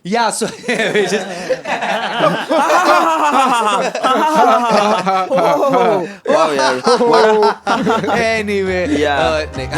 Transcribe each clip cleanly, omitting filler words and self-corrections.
Yeah, so which is Wow, yeah. What? anyway. Yeah. Okay.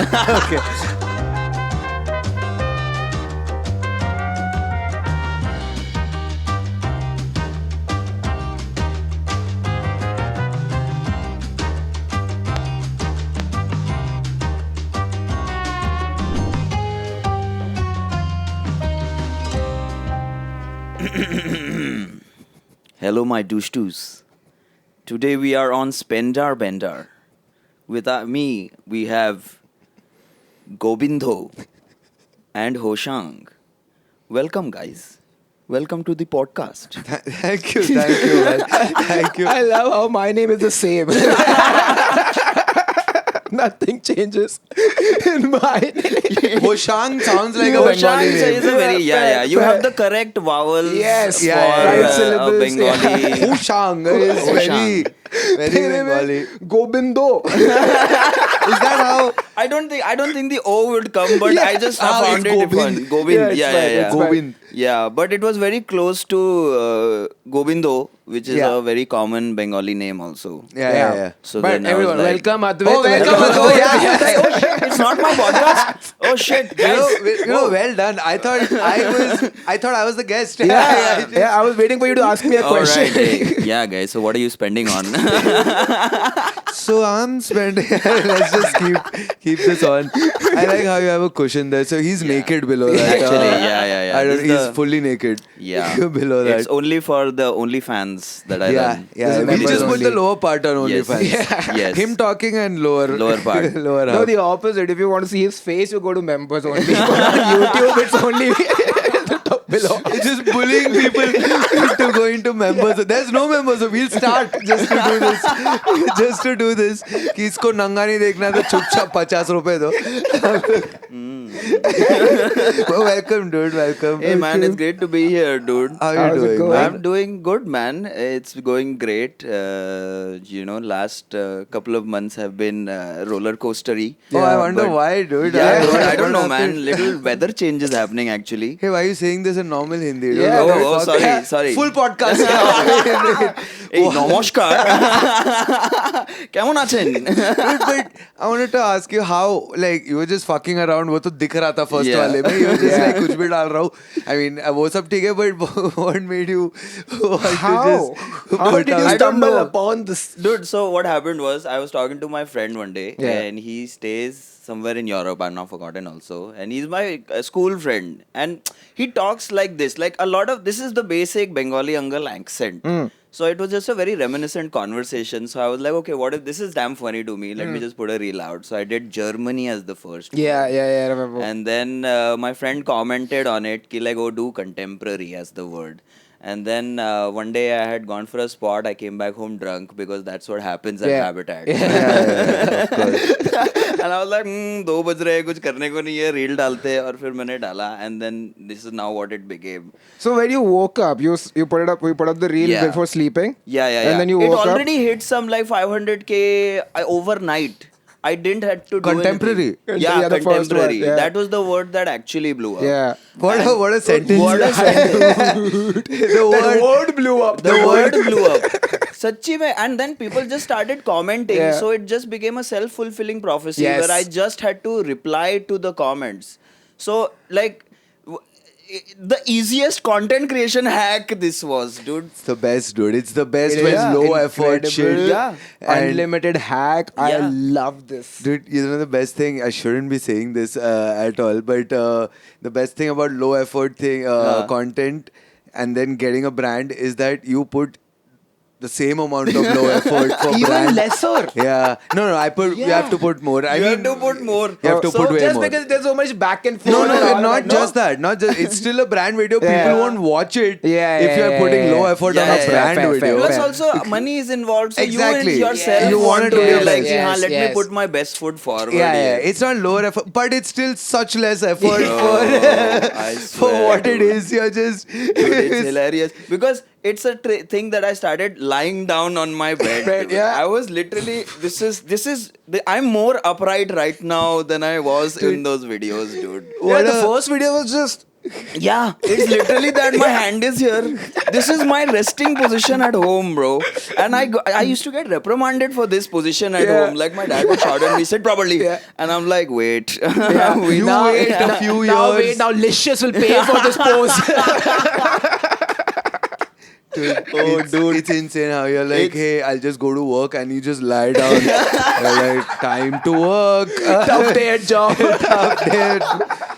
Hello, my douche. Today we are on Spendar Bendar. With me, we have Gobindo and Hoshang. Welcome, guys. Welcome to the podcast. Thank you, man. Thank you. I love how my name is the same. Nothing changes in my name. Hoshang sounds like a Hoshang Bengali name. is a very You have the correct vowels Yes, for right a syllables, Bengali. Hoshang is very Bengali. Gobindo. Is that how? I don't think the O would come, but I just Ah, found it's it fun. Gobind. Yeah, it's fine, Gobind. Yeah, but it was very close to Gobindo, which is Yeah. a very common Bengali name also. Yeah. So But then I was everyone, like, welcome Advait. Oh, welcome. Welcome. Oh, yeah. oh shit, it's not my podcast. Oh shit, guys. Well done. I thought I was the guest. Yeah, I was waiting for you to ask me a All right, question. hey. Yeah, guys. So what are you spending on? So I'm spending. Let's just keep this on. I like how you have a cushion there. So he's naked below that. Actually, yeah. I don't, This is he's the- fully naked. Yeah, below that. It's only for the OnlyFans that I yeah, run. yeah. This is We members just put the only. lower part on Yes. OnlyFans. Yeah. Yes. Him talking and lower part. lower No, half. the opposite. If you want to see his face, you go to members only. On YouTube, it's only the top below. It's just bullying people into going to members. There's no members, so we'll start just to do this. Just to do this. कि इसको नंगा नहीं देखना है तो चुपचाप 50 रुपए दो. Well, welcome, dude. Welcome. Hey man, it's great to be here, dude. How How's you it doing? going? man? I'm doing good, man. It's going great. Last couple of months have been roller coastery. Oh, I wonder but- why, dude. Yeah, What- I don't what know, man. happened? Little weather changes happening actually. Hey, why are you saying this in normal Hindi? dude? Yeah, What the oh, fuck? sorry. Full podcast. এই নমস্কার কেমন আছেন Dude, but I wanted to ask you how, like, you were just fucking around. वो तो दिख रहा था first Yeah. वाले में. You were just like कुछ भी डाल रहा हूँ. I mean, वो सब ठीक है, but what made you want to How? just How put did you out- I don't stumble know. upon this? Dude, so what happened was I was talking to my friend one day Yeah. and he stays somewhere in Europe, I've now forgotten also, and he's my school friend and he talks like this, like a lot of this is the basic Bengali uncle accent. So it was just a very reminiscent conversation. So I was like, okay, what if this is damn funny to me? Let me just put a reel out. So I did Germany as the first. Yeah, one. I remember. And then my friend commented on it, ki like, oh, do contemporary as the word. And then one day I had gone for a spot. I came back home drunk because that's what happens at Yeah. Habitat. of course. And I was like, 2 बज रहे हैं कुछ करने को नहीं है reel डालते हैं और फिर मैंने डाला and then this is now what it became. So when you woke up, you put up the reel Yeah. before sleeping. Yeah. And then you it woke up. already hit some like 500K overnight. I didn't have to do Contemporary? anything. Yeah, Yeah, the first contemporary. one, yeah. That was the word that actually blew up. Yeah. What a sentence. What a sentence. The word blew up. The word blew up. Sachi mein, and then people just started commenting. Yeah. So it just became a self-fulfilling prophecy Yes. where I just had to reply to the comments. So like the easiest content creation hack this was, dude. It's the best, dude. It's the best It when is it's low effort incredible. shit. Yeah. And Unlimited hack. I Yeah. love this. dude, you know the best thing. I shouldn't be saying this at all, but the best thing about low effort content and then getting a brand is that you put the same amount of low effort for Even brand. lesser. Yeah. No. I put. You have to put more. I You mean, have to put more. You have to So put way Just more. because there's so much back and forth. No, and all not that, just that. Not just. It's still a brand video. Yeah. People won't watch it Yeah, if you're yeah, putting yeah, low yeah. effort Yeah, on a yeah, yeah. brand Fair, video. Plus fair. also money is involved, so Exactly. you yourself Yes. You want want to to be realize. like, Yes, let me yes. put my best foot forward. Yeah, here." It's not lower effort, but it's still such less effort I for swear, what it dude. is. You're just. Dude, it's hilarious because it's a thing that I started lying down on my bed. dude. yeah. I was literally I'm more upright right now than I was in those videos, dude. Yeah, the first video was just Yeah, it's literally that my hand is here. This is my resting position at home, bro. And I used to get reprimanded for this position at home. Like my dad would shout at me, sit properly. Yeah. And I'm like, wait. Yeah. You Now- wait a few Now years. wait, now Licious will pay for this pose. Dude, it's insane how you're like, hey, I'll just go to work, and you just lie down. You're like, time to work. Tough day at job. Tough day.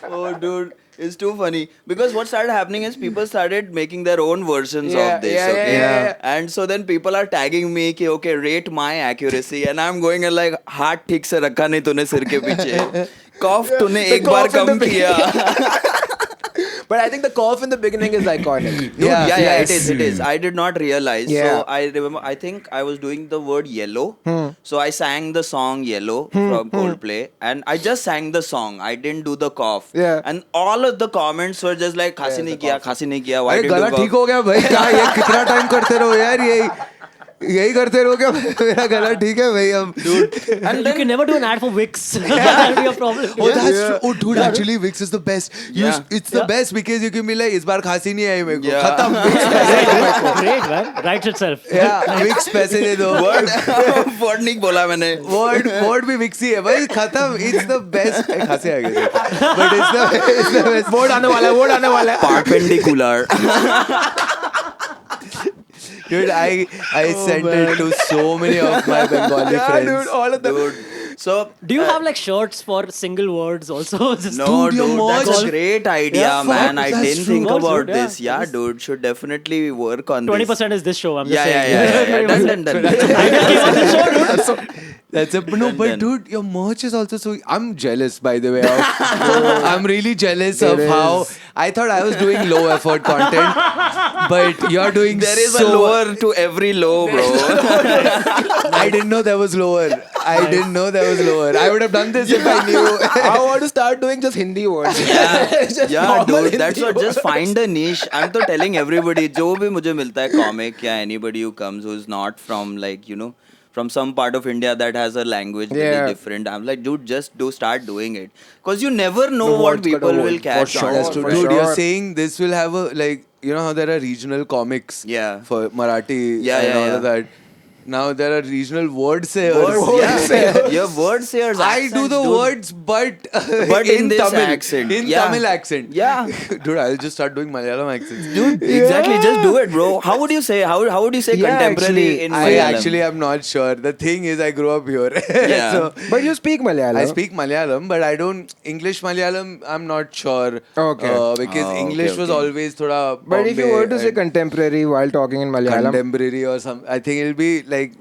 Oh, dude. It's too funny because what started happening is people started making their own versions Yeah, of this. yeah, okay? yeah. And so then people are tagging me कि okay, rate my accuracy, and I'm going and like हाथ ठीक से रखा नहीं तूने सिर के पीछे, cough तूने The एक बार cough in कम the किया. But I think the cough in the beginning is iconic. Dude, yeah, yes. it is. I did not realize. Yeah. So I remember, I think I was doing the word yellow. So I sang the song Yellow from Coldplay, and I just sang the song. I didn't do the cough. Yeah. And all of the comments were just like, खांसी नहीं किया, खांसी नहीं किया. Why अरे did you गला cough? ठीक हो गया भाई, क्या ये कितना टाइम करते रहो यार, यही करते रहो क्या? मेरा गला ठीक है भाई अब. And You then can never do an ad for Wix. That'll be a problem. Oh, that's true. Oh, dude, actually, Vicks is the best. Yeah. It's the best because you can be like, इस बार खांसी नहीं आई मेरे को. Yeah. खत्म. Vicks पैसे दो मेरे को. Great, man. Writes itself. Yeah, Vicks पैसे दे दो. word नहीं बोला मैंने. Word भी Vicks ही है भाई, खत्म. It's the best. खांसी आ गई. But it's the best. Word आने वाला है. Perpendicular. Dude, I sent it to so many of my Bengali Yeah, friends. dude, all of them. Dude. So Do you have like shirts for single words also? Just no, Dude, your dude, that's merch- a great idea, Yeah, man. fuck, I that's didn't true. think Merch, about dude, yeah. this. Yeah, dude, should definitely work on 20% is this show. I'm just Yeah, saying. yeah. Done. That's a no, Done, but done. dude, your merch is also so. I'm jealous, by the way. I'm really jealous of how I thought I was doing low effort content, but you're doing. There is so, a lower to every low, bro. I didn't know there was lower. I didn't know there was lower. I would have done this if I knew. I want to start doing just Hindi words. Just Yeah, normal dude, that's Hindi what. Just words. find a niche. I'm तो telling everybody, जो भी मुझे मिलता है comic या anybody who comes who's not from like from some part of India that has a language Yeah. really different. I'm like, dude, just start doing it, because you never know No, what it's gotta people will work. catch For on. sure, That's true, for dude. sure. You're saying this will have a like how there are regional comics. Yeah. For Marathi Yeah, and yeah, all yeah. of that. Now there are regional word sayers. Words, yeah. Your word sayers. I do the words, but in this Tamil, accent. in Yeah. Tamil accent. Yeah. Dude, I'll just start doing Malayalam accents. Dude, exactly. Just do it, bro. How would you say? How would you say Yeah, contemporary actually, in I Malayalam? actually am not sure. The thing is, I grew up here. Yeah. So But you speak Malayalam. I speak Malayalam, but I don't English Malayalam. I'm not sure. Okay. Because Oh, English okay, was okay. always thoda. But if you Bombay were to say and contemporary while talking in Malayalam, contemporary or some, I think it'll be like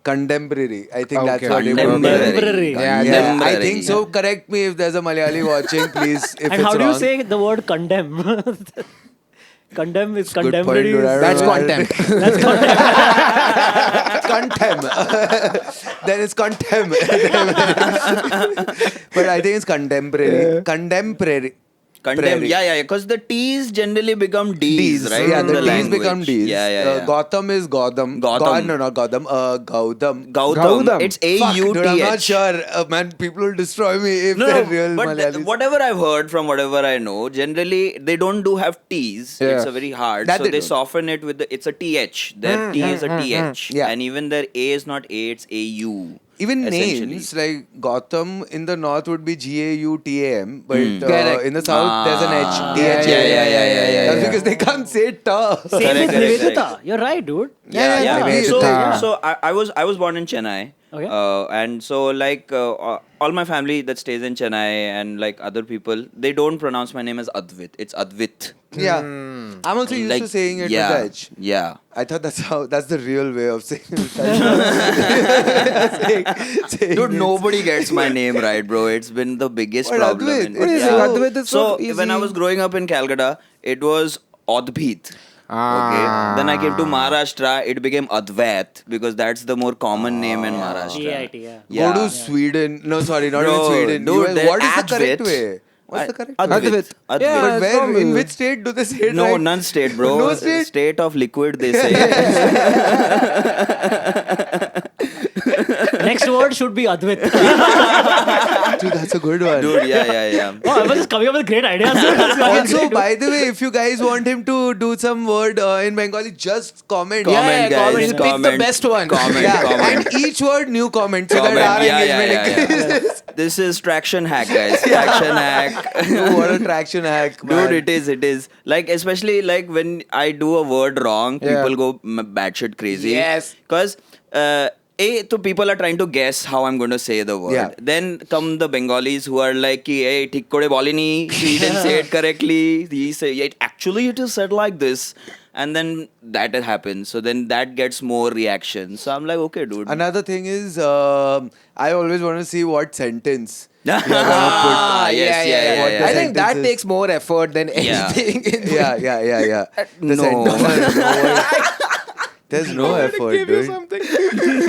contemporary. I think that's Okay. what it would be. Contemporary. Yeah, Yeah, I Contemporary. think so. Correct me if there's a Malayali watching, please. If And it's how do you wrong. say the word condemn? Condemn is Good point, contemporary. dude. I don't that's know. contempt. That's contempt. Contem. Then it's contem. But I think it's contemporary. Contemporary. Condemn. Yeah. Because the T's generally become D's, right? Yeah, in the D's language. become D's. Yeah. Gotham is Gotham. Gotham. No, not Gotham. Gautam. Gautam. It's Fuck, A-U-T-H. dude, I'm not sure. Man, people will destroy me if No, they're real but Malayalis. whatever I've heard from whatever I know, generally they don't have T's. Yeah. It's a very hard. That so they they don't. soften it with it's a TH. Their T is a TH. Yeah. And even their A is not A, it's AU. Even essentially. names like Gotham in the north would be Gautam, but Correct. in the south there's an H. Yeah. That's because they can't say ta. Same Correct, with correct, Nivedita. You're right, dude. Yeah. Nivedita. So I was born in Chennai. Okay. And so like all my family that stays in Chennai and like other people, they don't pronounce my name as Advit. It's Advit. Yeah. I'm also used Like, to saying it yeah, with H. Yeah. I thought that's the real way of saying it. saying Dude, it. nobody gets my name right, bro. It's been the biggest What, problem. Advait? in- What is it? Advait is so so when I easy. was growing up in Calcutta, it was Adbhit. Okay. Then I came to Maharashtra, it became Advait because that's the more common name in Maharashtra. GIT, yeah. Yeah. Go to Sweden. No, sorry, not Bro, even Sweden. dude, they're What is the correct Advait. way? What's the correct way? Advait. Yeah, But it's where, in normal. which state do they say it No, right? none state, bro. No state? State of liquid, they say. Next word should be Advait. Dude, that's a good one. Dude, yeah. Oh, I was just coming up with great ideas. Also, by the way, if you guys want him to do some word in Bengali, just comment. Comment, guys, comment. Pick the comment. best one. Comment, Yeah, comment. and each word new comment so Comment. that our Yeah. engagement increases. This is traction hack, guys. Traction hack. Dude, what a traction hack, man. Dude, it is. Like, especially like when I do a word wrong, Yeah. people go batshit crazy. Yes. Because, so people are trying to guess how I'm going to say the word. Yeah. Then come the Bengalis who are like, hey, thik kore bolini. He didn't say it correctly. He say, actually it is said like this. And then that happens. So then that gets more reaction. So I'm like, okay, dude. Another thing is, I always want to see what sentence you're gonna Ah, put. yes, yeah. What the I think that sentences- takes more effort than Yeah. anything. in Yeah. The no. sentence. There's no effort, give you dude. something.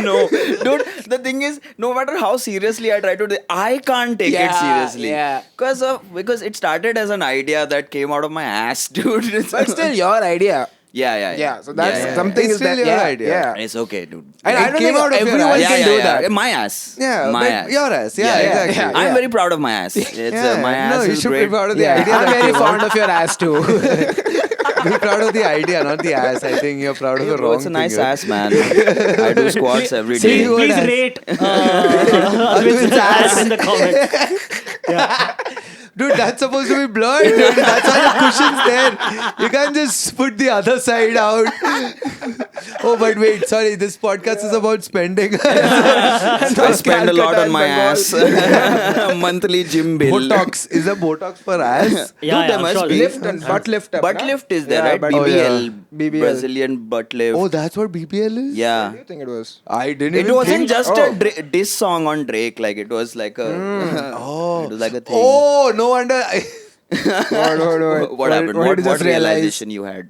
No, dude, the thing is, no matter how seriously I try to do, I can't take it Yeah, seriously. yeah. Because it started as an idea that came out of my ass, dude. But still, your idea. Yeah. So that's Yeah. something It's is that still your yeah, idea. Yeah. It's okay, dude. And It I don't came think out of your everyone ass. can do that. My ass. Yeah, my but ass. your ass. Yeah, exactly. yeah. I'm very proud of my ass. It's my ass No, you is should great. be proud of the Yeah, idea. I'm that very came out. fond of your ass too. Be proud of the idea, not the ass. I think you're proud of Hey, the bro, wrong it's a thing. nice here. ass, man. I do squats every See, day. you would Please ask. rate Arvind's ass ass. in the comments. Dude, that's supposed to be blurred, dude. That's why the cushion's there. You can't just put the other side out. Oh, but wait, sorry. This podcast is about spending. I spend a lot Calcutta on and my Bengal. ass. Monthly gym bill. Botox. Is there Botox for ass? Yeah, there I'm must sure. be. Lift and butt lift up. Butt na? lift is there, Yeah, right? but- BBL. BBL. Brazilian butt lift. Oh, that's what BBL is? What Yeah. do you think it was? I didn't It even wasn't think. just Oh. a diss song on Drake. Like, it was like a... Oh. It was like a thing. Oh, no wonder. What happened? What What did you just realization you had?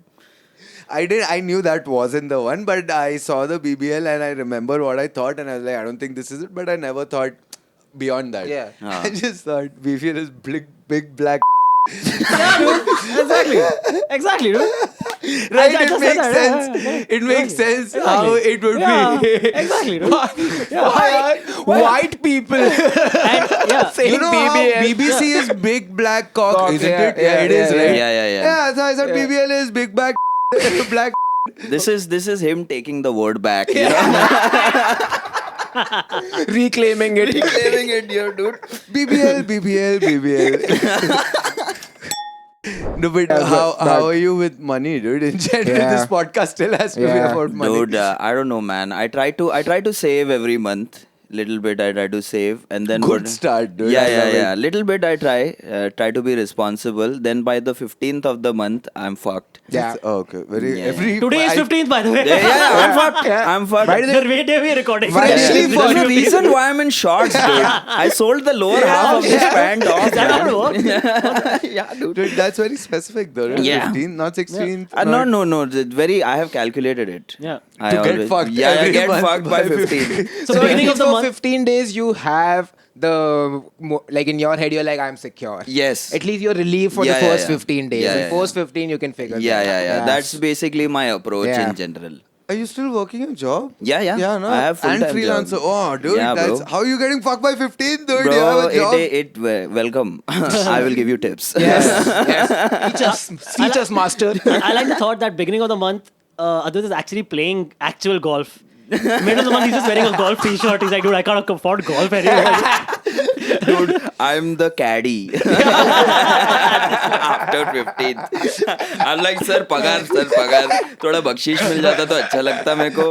I knew that wasn't the one, but I saw the BBL and I remember what I thought, and I was like, I don't think this is it, but I never thought beyond that. Yeah. Ah. I just thought BBL is big black. Yeah, dude. Exactly, dude. Right? I It just makes said that, sense. yeah, yeah. It makes sense Exactly. how it would Yeah, be. exactly, dude. Why are white people And, yeah. saying You know BBL? how BBC is big black cock, Cock, isn't yeah, it? Yeah, it is, yeah, right? Yeah. Yeah, so I said Yeah. BBL is big black black. This is him taking the word back. You know? reclaiming it. Reclaiming it here, dude. BBL. No, but Yeah, how but- are you with money, dude? In general, Yeah. this podcast still has to be Yeah. about money. Dude, I don't know, man. I try to save every month. Little bit I try to save, and then Good start, dude. I love Yeah. it. Little bit I try to be responsible. Then by the 15th of the month, I'm fucked. Yeah. Oh, okay. Very Yeah. every Today is 15th, by the way. Yeah, I'm fucked. Yeah. I'm fucked. By the The way day we are recording. Freshly There's a reason why I'm in shorts, dude. I sold the lower half of this pant off. Is that how it works? Yeah, dude. Dude, that's very specific though. Right? Yeah. 15th, not 16th. No. Very. I have calculated it. Yeah. I To get fucked Yeah, every get month fucked by by 15. So, So beginning at of the least for month. 15 days you have the like in your head you're like I'm secure. Yes. At least you're relieved for Yeah, the yeah, first yeah. 15 days. Yeah, In yeah, post 15 you can figure Yeah. that out. That's basically my approach Yeah. in general. Are you still working a job? Yeah. Yeah, no. I have and full-time freelancer. job. Oh, dude, Yeah, that's bro. how you getting fucked by 15, dude. you Bro, have a job. welcome. I will give you tips. Yes. Teach us, master. I like the thought that beginning of the month, Advait is actually playing actual golf. Middle of the month, he's just wearing a golf t-shirt. He's like, dude, I can't afford golf anymore. Dude, I'm the caddy. After 15th. I'm like, sir, पगार. थोड़ा बख्शीश मिल जाता तो अच्छा लगता मेरे को.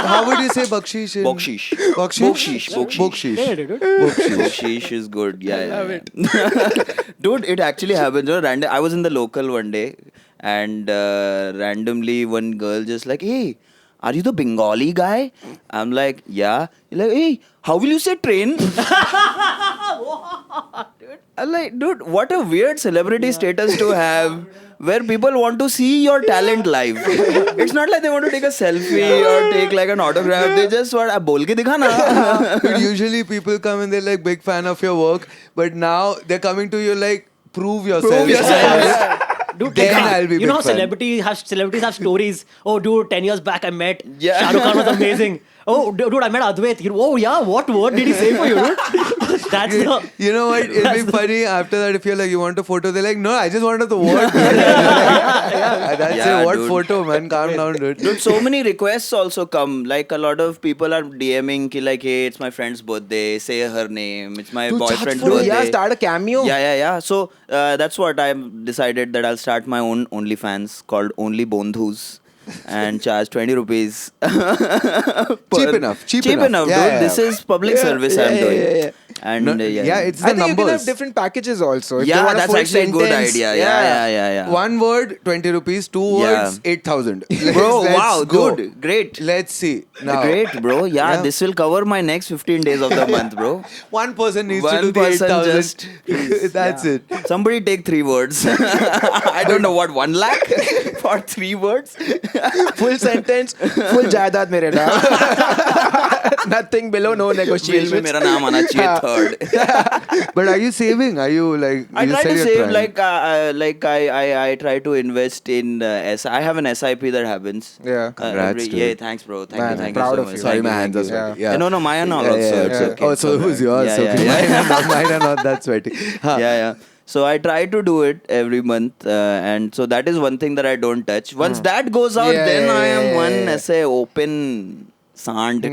How would you say bakshish? Bakshish. Bakshish? Bakshish. Yeah, dude. Bakshish is good. Yeah. Dude, it actually happens. You know, I was in the local one day and randomly one girl just like, hey, are you the Bengali guy? I'm like, yeah. You're like, hey, how will you say train? I'm like, dude, what a weird celebrity status to have where people want to see your talent live. It's not like they want to take a selfie or take like an autograph. They just want, bol ke dikha na. Dude, usually people come and they're like big fan of your work, but now they're coming to you like prove yourself. Prove yourself. Dude, Then like, I'll be you know how big fan. celebrities have stories. Oh, dude, 10 years back I met Yeah. Shah Rukh Khan was amazing. Oh, dude, I met Advait. Oh, yeah, what word did he say for you, dude? That's the. You know what? It'll be funny after that if you're like, you want a photo? They're like, no, I just wanted the word. That's Yeah, it. What dude. photo, man? Calm down, dude. Dude, so many requests also come. Like a lot of people are DMing ki like, hey, it's my friend's birthday. Say her name. It's my Dude, boyfriend's Dude, birthday. yeah, start a cameo. Yeah. So that's what I've decided that I'll start my own OnlyFans called Only Bondhus and charge 20 rupees. Cheap enough. Cheap Yeah, enough, dude. yeah. This is public service I'm doing. And No, yeah. yeah, it's I the think you can have numbers. different packages also. If they Yeah, want a that's full actually a good sentence, idea. Yeah. One word, 20 rupees. Two Yeah. words, 8,000. Bro, Let's wow, go. dude. Great. Let's see. Now, Great, bro. Yeah, this will cover my next 15 days of the month, bro. one person needs to One do the person 8,000. just- That's it. Somebody take 3 words. I don't know what, 1 lakh for 3 words? full sentence, full jayadad mere naam. Nothing below, no Bill में negotiation. मेरा नाम आना चाहिए third. But are you saving? Are you like? I you try said to you're save trying. like I try to invest in I have an SIP that happens. Yeah. Congrats, dude. Yeah, thanks, bro. Thank Man, you, thank proud you so of much. you. Sorry, Thank my you, hands are thank you. sweaty. Yeah. Yeah. No, mine are also. It's okay. Oh, so who's yours? Yeah, okay. yeah. Mine are not that sweaty. Huh. Yeah. So I try to do it every month, and so that is one thing that I don't touch. Once that goes out, Yeah, then I am yeah, one yeah. ऐसे open sand.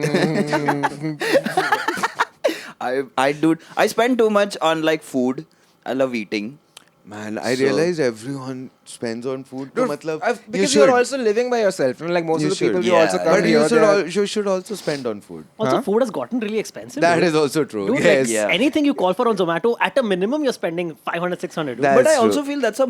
I spend too much on like food. I love eating. Man, I So- realize everyone spends on food. Dude, तो मतलब, because you you're should. also living by yourself. You know, like most You of the people should. who also Yeah. come But here. you should also spend on food. Also, Huh? food has gotten really expensive. That dude. is also true. Dude, yes. like, Yeah. anything you call for on Zomato, at a minimum, you're spending 500, 600. Dude. That- But I That's also true. feel that's a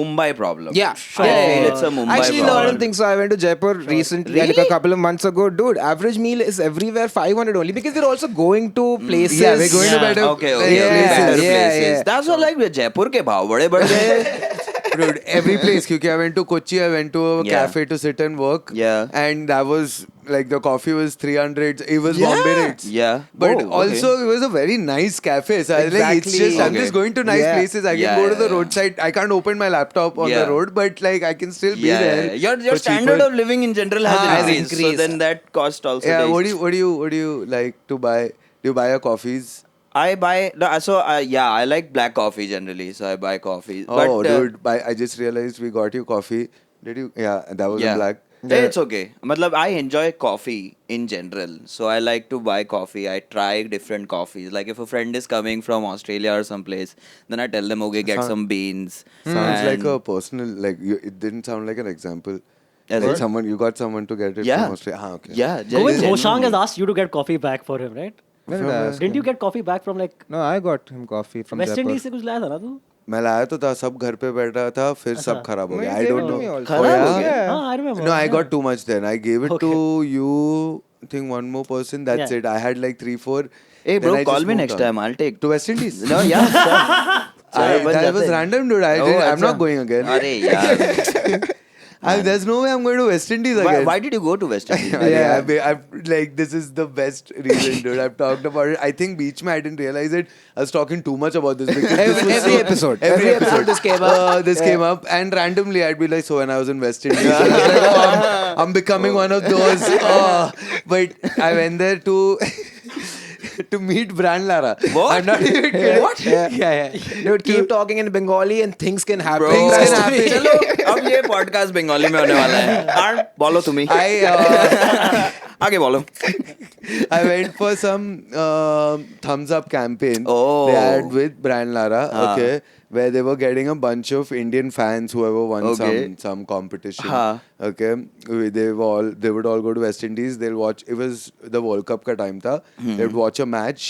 Mumbai problem. Yeah, I feel it's a Mumbai Actually, no, I problem. don't think so. I went to Jaipur recently, like a Really? couple of months ago. Dude, average meal is everywhere 500 only because they're also going to places. Yeah, we're going to Yeah. better Okay, places. better yeah, places. yeah. That's what like Jaipur के भाव बड़े बढ़ गए. Dude, every place. Because I went to Kochi, I went to a Yeah. cafe to sit and work. Yeah. And that was like the coffee was 300. It was Bombay rates. Yeah. But Oh, okay. also it was a very nice cafe. So I was like, it's Exactly. just I'm Okay. just going to nice Yeah. places. I can Yeah, go to the yeah, roadside. I can't open my laptop on Yeah. the road, but like I can still be Yeah, there. your for standard cheaper. of living in general has Has increased. So increased. then that cost also. Yeah. takes- What do you like to buy? Do you buy your coffees? I buy yeah, I like black coffee generally, so I buy coffee. Oh, but, dude! I just realized we got you coffee. Did you? Yeah, that was yeah, in black. It's okay. Matlab, I enjoy coffee in general, so I like to buy coffee. I try different coffees. Like if a friend is coming from Australia or someplace, then I tell them, okay, get Sound- some beans. Sounds like And- a personal. Like it didn't sound like an example. As Like in? someone you got someone to get it Yeah. from Australia. Ah, okay. Yeah, Govind Hoshang genuinely. has asked you to get coffee back for him, right? When did I ask Didn't him? you get coffee back from like No, I got him coffee from West Jaipur. Indies से कुछ लाया था ना तू? मैं लाया तो था सब घर पे बैठा था फिर सब खराब हो No, गया you I gave don't it to know me also. खराब हो yeah? गया? हाँ, I remember. No, I yeah. got too much then. I gave it Okay. to you. I think one more person. That's Yeah. it. I had like 3-4. Hey, Then bro, I call just me moved next on. time. I'll take. To West Indies. No, yeah. sure. बन that जाते was हैं। random, dude. Oh, I'm not अच्छा। going again. अरे यार. There's no way I'm going to West Indies Why, again. why did you go to West Indies? Yeah, I've like this is the best reason, dude. I've talked about it. I think Beach mein I didn't realize it. I was talking too much about this because this was Every episode. Every episode this came up. This came up, and randomly I'd be like, so when I was in West Indies, I was like, oh, I'm becoming one of those. Oh. But I went there to to meet Brand Lara. What? I'm not even kidding. What? Yeah. Dude, keep talking in Bengali and things can happen. Bro, Things can happen. चलो अब ये podcast Bengali में होने वाला है और बोलो तुम ही आगे बोलो I went for some thumbs up campaign Oh. they had with Brand Lara, Ah. okay, where they were getting a bunch of Indian fans whoever won Okay. some competition. Ah. Okay, they would all go to West Indies. They'll watch. It was the World Cup ka time tha. Hmm. They'd watch a match.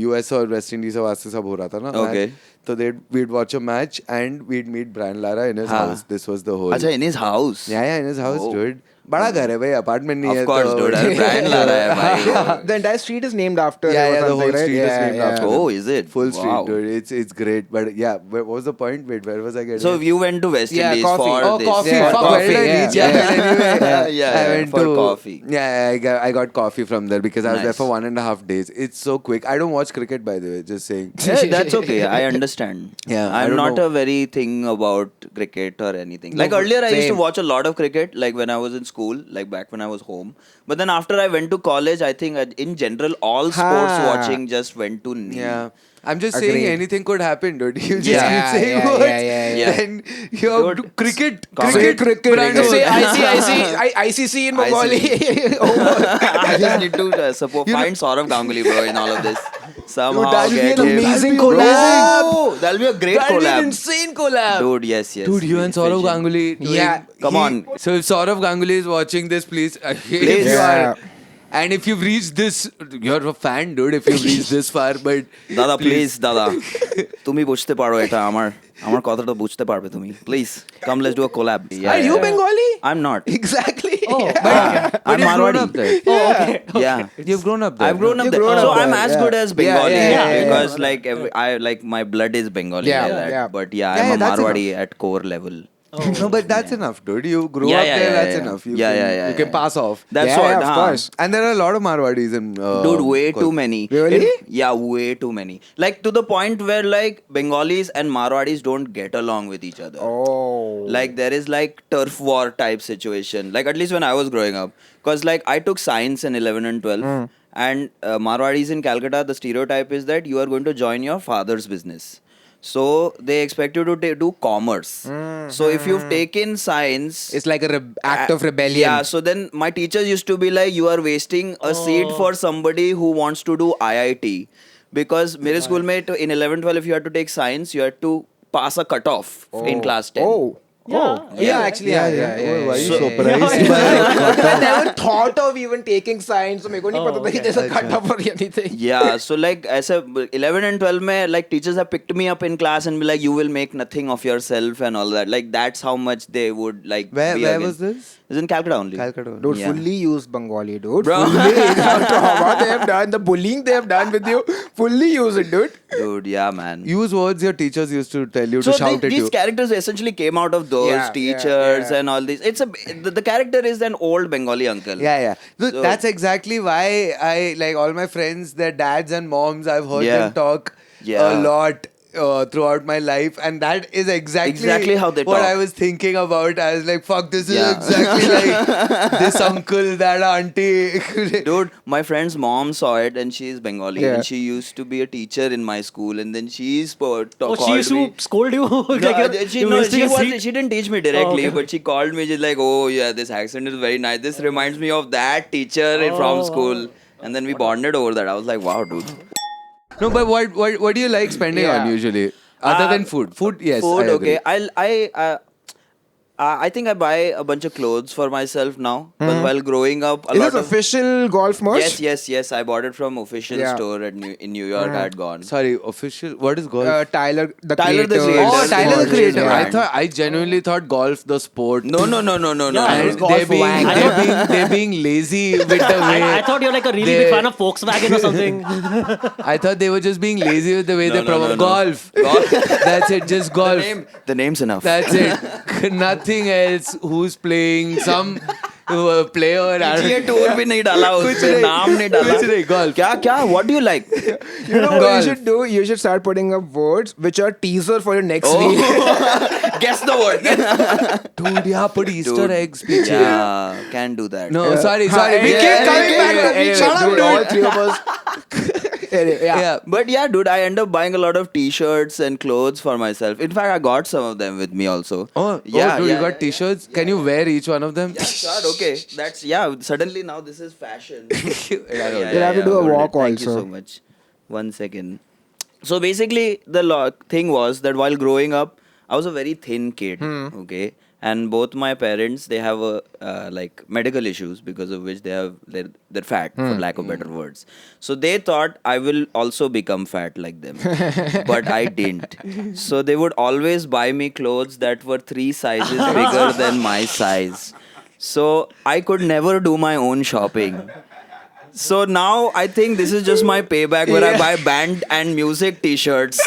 US or West Indies का वास्ते सब हो रहा था ना. Okay. match. So we'd watch a match and we'd meet Brand Lara in his हाँ. house. This was the whole. अच्छा in his house Yeah, in his house, Oh. dude. बड़ा घर है भाई, अपार्टमेंट नहीं है Of course, dude. अरे brand ला रहा है भाई. The entire street is named after Yeah, him or yeah, the something, whole right? street is Yeah, named yeah. after him. Oh, is it? Full street, Wow. dude. It's great. But yeah, what was the point? Wait, where was I getting? So at? you went to West Yeah, Indies coffee. for Oh, this. coffee. Yeah, Fuck, coffee, where did I yeah, reach? yeah. But anyway, Yeah, I went for to coffee. Yeah, I got coffee from there because I was there Nice. for 1.5 days. It's so quick. I don't watch cricket, by the way. Just saying. Yeah, that's okay. I understand. Yeah, I I'm don't not know. a very thing about cricket or anything. Like earlier, I used to same. watch a lot of cricket, like when I was in school, like back when I was home. But then after I went to college, I think in general, all sports Ha. watching just went to nil. Yeah. I'm just saying Agreed. anything could happen, dude. You just Yeah, keep saying yeah, words. yeah, yeah. Then you have Dude, cricket. Cricket, Cricket. Brando. Say ICC in Bengali. I just need to find Saurav Ganguly, bro, in all of this. Somehow Dude, that'll be get an him. amazing Bro, collab. that'll be a great That'll be an collab. insane collab. Dude, yes. Dude, you and Saurav Efficient. Ganguly. doing- Yeah. Come on. So if Saurav Ganguly is watching this, please. If Please. you Yeah. are, and if you've reached this, you're a fan, dude. If you've reached this far, but দাদা please দাদা তুমি বুঝতে পারো এটা আমার আমার কথাটা বুঝতে পারবে তুমি please come let's do a collab Are you Bengali? I'm not. Exactly. Oh, but I'm you've grown Marwadi. up there. Oh, okay. Yeah. You've grown up there. I've grown up You've there. grown So up I'm there, as yeah. good as Yeah, Bengali yeah, because like I like my blood is Bengali Yeah, like that. yeah. But yeah, Yeah, I'm a that's Marwadi at core level. No, but that's enough, dude. You grew Yeah, up yeah, there, yeah, that's yeah. enough. You Yeah, can, yeah, yeah, You can yeah. pass off. That's Yeah, what, yeah, of huh? course. And there are a lot of Marwadis in. Dude, way Kol- too many. Really? Yeah, way too many. Like to the point where like Bengalis and Marwadis don't get along with each other. Oh. Like there is like turf war type situation. Like at least when I was growing up, because like I took science in 11 and 12, and Marwadis in Calcutta, the stereotype is that you are going to join your father's business. So they expect you to do commerce. So if you've taken science, It's like a act of rebellion. yeah. So then my teachers used to be like, you are wasting a seat for somebody who wants to do IIT. Because मेरे school में in 11, 12, if you had to take science, you had to pass a cutoff in class 10. Oh. Yeah. Yeah, actually, yeah. Why are you So- surprised? I never thought of even taking science, so मेरे को नहीं पता था कि there's a cutoff or anything. Yeah, so like ऐसे 11 and 12 में like teachers have picked me up in class and be like, you will make nothing of yourself and all that. Like that's how much they would like. Where be against. was this? It's in Calcutta only. Calcutta. Dude, Yeah. fully used Bengali, dude. Bro. Fully. What they have done, the bullying they have done with you, fully use it, dude. Dude, yeah, man. Use words your teachers used to tell you So to shout at these you. characters essentially came out of those Yeah, teachers yeah. and all these. It's the character is an old Bengali uncle. Yeah. Look, So- that's exactly why I like all my friends, their dads and moms. I've heard Yeah. them talk Yeah. a lot throughout my life, and that is Exactly how they what talk. I was thinking about. I was like, "Fuck, this is Yeah. exactly like this uncle, that auntie." Dude, my friend's mom saw it and she is Bengali Yeah. and she used to be a teacher in my school and then she's Oh, called she used to me. scold you. No, you're wasting a seat. she didn't teach me directly, Oh, okay. but she called me. She's like, "Oh yeah, this accent is very nice. This reminds me of that teacher from Oh. school." And then we bonded over that. I was like, "Wow, dude." No, but what do you like spending Yeah. on usually? Other than food? Food, yes. Food, I agree. okay. I think I buy a bunch of clothes for myself now. But while growing up, a Is lot this of official golf merch? yes. I bought it from official Yeah. store in New York. I had gone. Sorry, official. What is golf? Tyler the Tyler the creator. Creator. Oh, Tyler the Golf Creator. is I brand. thought I genuinely thought golf the sport. No. Yeah, And it's golf wank. they're being lazy with the way. I thought you're like a really big fan of Volkswagen or something. I thought they were just being lazy with the way they promote no. golf. Golf. That's it, just golf. The name's enough. That's it. Nothing else. Who's playing? Some player. I don't- ये tour भी नहीं डाला उसमें नाम नहीं डाला कुछ नहीं, golf. क्या what do you like You know what you Golf. should do? You should start putting up words which are teaser for your next Oh. week. guess the word Dude, yeah, put Easter Dude. eggs पीछे. yeah can't do that No, sorry. We Yeah, keep coming yeah, back. yeah, We yeah, shut up, dude, dude. all All three of us. Yeah. Yeah. but yeah dude I end up buying a lot of t-shirts and clothes for myself in fact I got some of them with me also Dude, you got t-shirts. Can you wear each one of them? yeah, sure, okay that's suddenly now this is fashion You'll have to do a hold walk it. Thank you also. so much 1 second so basically the thing was that while growing up I was a very thin kid okay and both my parents they have a like medical issues because of which they're fat for lack of better words so they thought I will also become fat like them but I didn't so they would always buy me clothes that were 3 sizes bigger than my size So I could never do my own shopping. So now I think this is just my payback where I buy band and music t-shirts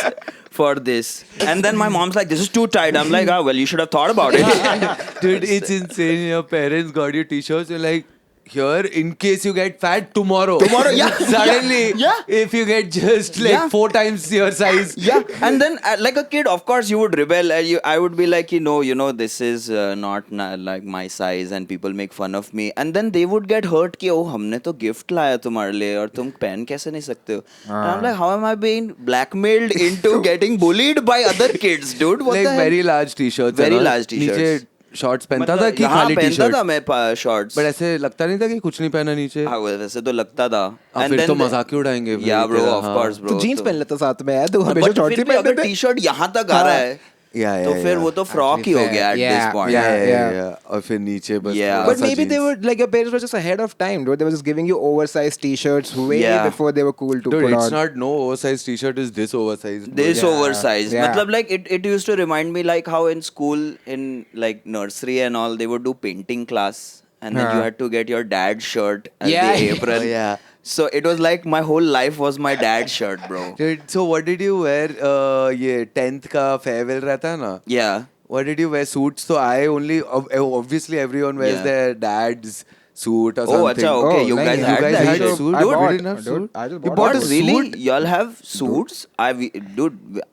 for this. And then my mom's like, this is too tight. I'm like, well, you should have thought about it. Dude, it's insane. Your parents got you t-shirts. You're like, here, in case you get fat tomorrow. Tomorrow, yeah. Suddenly, Yeah. if you get just like Yeah. 4 times your size. Yeah. And then like a kid, of course, you would rebel. I would be like, this is not like my size and people make fun of me. And then they would get hurt कि हमने तो gift लाया तुम्हारे लिए और तुम पहन कैसे नहीं सकते हो. And I'm like, how am I being blackmailed into getting bullied by other kids, dude? What Like the hell? very large t-shirts. Very है ना? large t-shirts. नीचे शॉर्ट्स पहनता था कि हाँ, खाली पहनता टी-शर्ट. था मैं शॉर्ट्स. बट ऐसे लगता नहीं था कि कुछ नहीं पहना नीचे. हाँ, वैसे तो लगता था. हाँ, फिर तो मजाक ही उड़ाएंगे. Yeah, bro, तेरा, of हाँ. course, bro. तो जीन्स पहन लेता साथ में यार, तो हमेशा But शॉर्ट्स फिर ही भी अगर पहनते थे. टी-शर्ट यहाँ तक आ रहा है Yeah, तो फिर वो तो फ्रॉक ही हो गया at this point. Yeah. और फिर नीचे बस Yeah. थोड़ा But सा maybe they jeans. were like your parents were just ahead of time, dude. They were just giving you oversized t-shirts way Yeah. before they were cool to Dude, put it's on. not no oversized t-shirt. Is this oversized? bro. This Yeah. oversized. Yeah. Matlab, like it used to remind me like how in school in like nursery and all they would do painting class and then you had to get your dad's shirt as Yeah. the apron. Oh, yeah. So it was like my whole life was my dad's shirt, bro. Dude, so what did you wear? ये 10th का farewell रहता है ना? Yeah. What did you wear? Suits? So I only obviously everyone wears Yeah. their dad's suit or Oh, something. acha, okay. Oh, You nice. guys You had guys that had shit. a suit? I Dude, bought- we didn't have dude, suit. I just You bought bought What, a really? suit? Y'all have suits? Dude,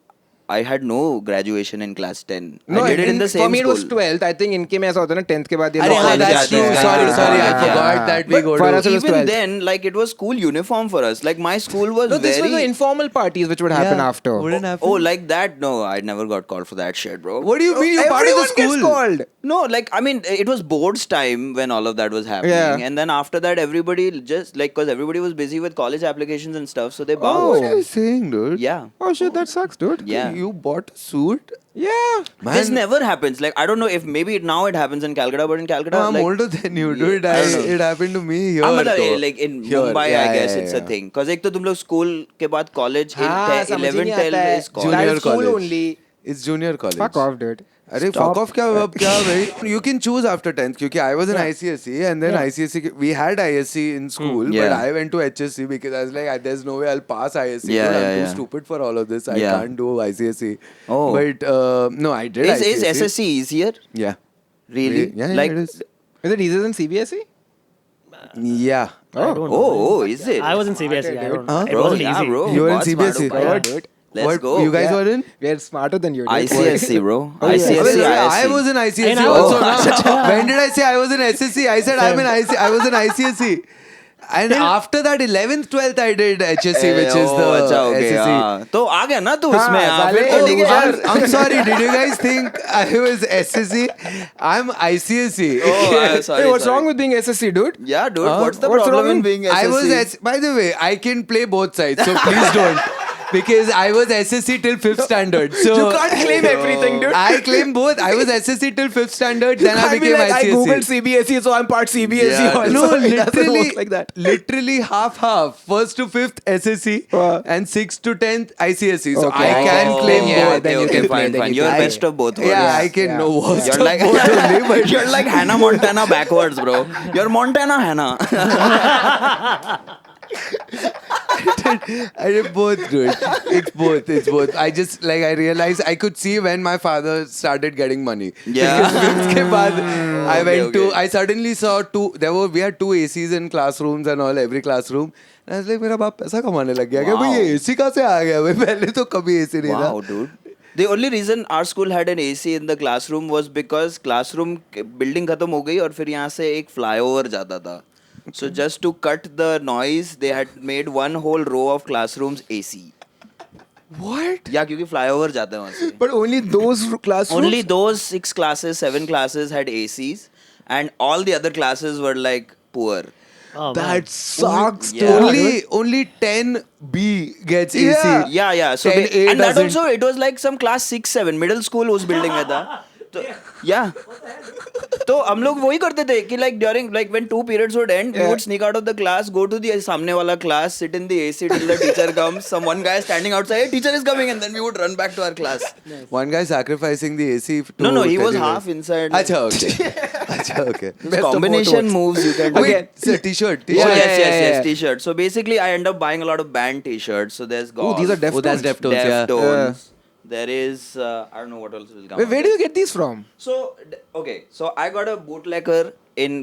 I had no graduation in class 10. No, I did it in the same for me it was school. 12th. I think इनके में ऐसा होता है ना 10th के बाद ये अरे लोग हाँ, college that's जाते true. हैं. Sorry, I Yeah. forgot that we But go for to. us it was Even 12th. then, like it was school uniform for us. Like my school was No, this very. was the informal parties which would happen Yeah, after. wouldn't happen. Oh, like that? No, I never got called for that shit, bro. What do you mean? You part of the Everyone gets school? called. No, like I mean, it was boards time when all of that was happening, Yeah. and then after that, everybody just like because everybody was busy with college applications and stuff, so they Oh. What are bounced. you saying, dude? Yeah, Oh shit, that sucks, dude. yeah. You bought a suit? Yeah. This never happens. Like I don't know if maybe now it happens in Calcutta, but in Calcutta, No, I'm like, older than you, Yeah, dude. I don't know. It happened to me here. मतलब, though. like in Here. Mumbai, Yeah, I guess yeah, it's a yeah. thing. Because एक तो तुम लोग school के बाद college in हाँ, समझ ही 11, नहीं 12 आता है. is college. Junior That is school college. only. It's junior college. Fuck off, dude. अरे Stop. fuck off क्या अब क्या भाई you can choose after 10th क्योंकि I was in ICSE and then ICSE we had ISC in school but Yeah. I went to HSC because I was like there's no way I'll pass ISC Yeah, dude, I'm yeah, too yeah. stupid for all of this I Yeah. can't do ICSE Oh. but no I did Is ICSE SSC easier? yeah Really? yeah, Like, it is Is it easier than CBSE? yeah I don't know. oh, is it? I was in CBSE. I don't know. Huh? It Bro, wasn't yeah, easy. bro. You were in बहुत smart CBSE? हो Oh, भाई. dude. Let's what go. you guys Yeah. were in We are smarter than you, dude. ICSC, bro. yeah. ICSC, I was in ICSE Oh. also now. When did I say I was in SSC? I said I'm in IC. I was in ICSE. And after that 11th 12th I did HSC which is the अच्छा, okay, SSC. हाँ. तो आ गया ना तू हाँ, उसमें साले, फिर तो ठीक है loser. यार. I'm sorry, did you guys think I was SSC? I'm ICSE. Oh, sorry, Hey, what's sorry. wrong with being SSC, dude? Yeah, dude. Huh? What's the What's problem wrong? in being SSC? I was by the way, I can play both sides, so please don't. Because I was SSC till 5th standard. So You can't claim everything, dude. I claim both. I was SSC till 5th standard, then I Can't be became like, I ICSE. googled CBSE, so I'm part CBSE Yeah. also. No, It doesn't literally, work like that. literally half. First to 5th SSC and 6th to 10th ICSE. So Okay. I can claim yeah, both. then you okay, can play, fine, then fine. you You're can best play. of both worlds. Yeah, I can Yeah. know worst You're of like both only, but you're like Hannah Montana backwards, bro. You're Montana Hannah. I did both, dude. It's both. It's both. I just like I realized I could see when my father started getting money. Yeah. Because उसके बाद I went okay. to. I suddenly saw two. We had two ACs in classrooms and all every classroom. And I was like मेरा बाप पैसा कमाने लग गया क्या भाई ये AC कहाँ से आ गया भाई पहले तो कभी AC नहीं था. Wow, dude. The only reason our school had an AC in the classroom was because classroom building खत्म हो गई और फिर यहाँ से एक flyover जाता था. So just to cut the noise, they had made one whole row of classrooms AC. What? Yeah, क्योंकि flyover जाता है वहाँ से. But only those classrooms? Only those 6 classes, 7 classes had ACs, and all the other classes were like poor. Oh, man. That sucks, Yeah. dude. Only 10B gets AC. Yeah. Yeah. So 10A and that doesn't. also it was like some class 6, 7 middle school उस building में था. तो yeah. तो हम लोग वही करते थे कि like during like when 2 periods would end, we would sneak out of the class, go to the सामने वाला class, sit in the AC till the teacher comes. Some one guy standing outside, hey, teacher is coming, and then we would run back to our class. One guy sacrificing the AC. To No, he was tell you half inside. अच्छा okay. Acha, okay. Those combination moves you can do. Wait, it's a t-shirt. Oh, T-shirt. yes, t-shirt. So basically, I end up buying a lot of band t-shirts. So there's golf. these are Deftones. Oh, that's Deftones, yeah. Deftones. There is, I don't know what else will come. Wait, out. where do you get these from? So, okay. So I got a bootlegger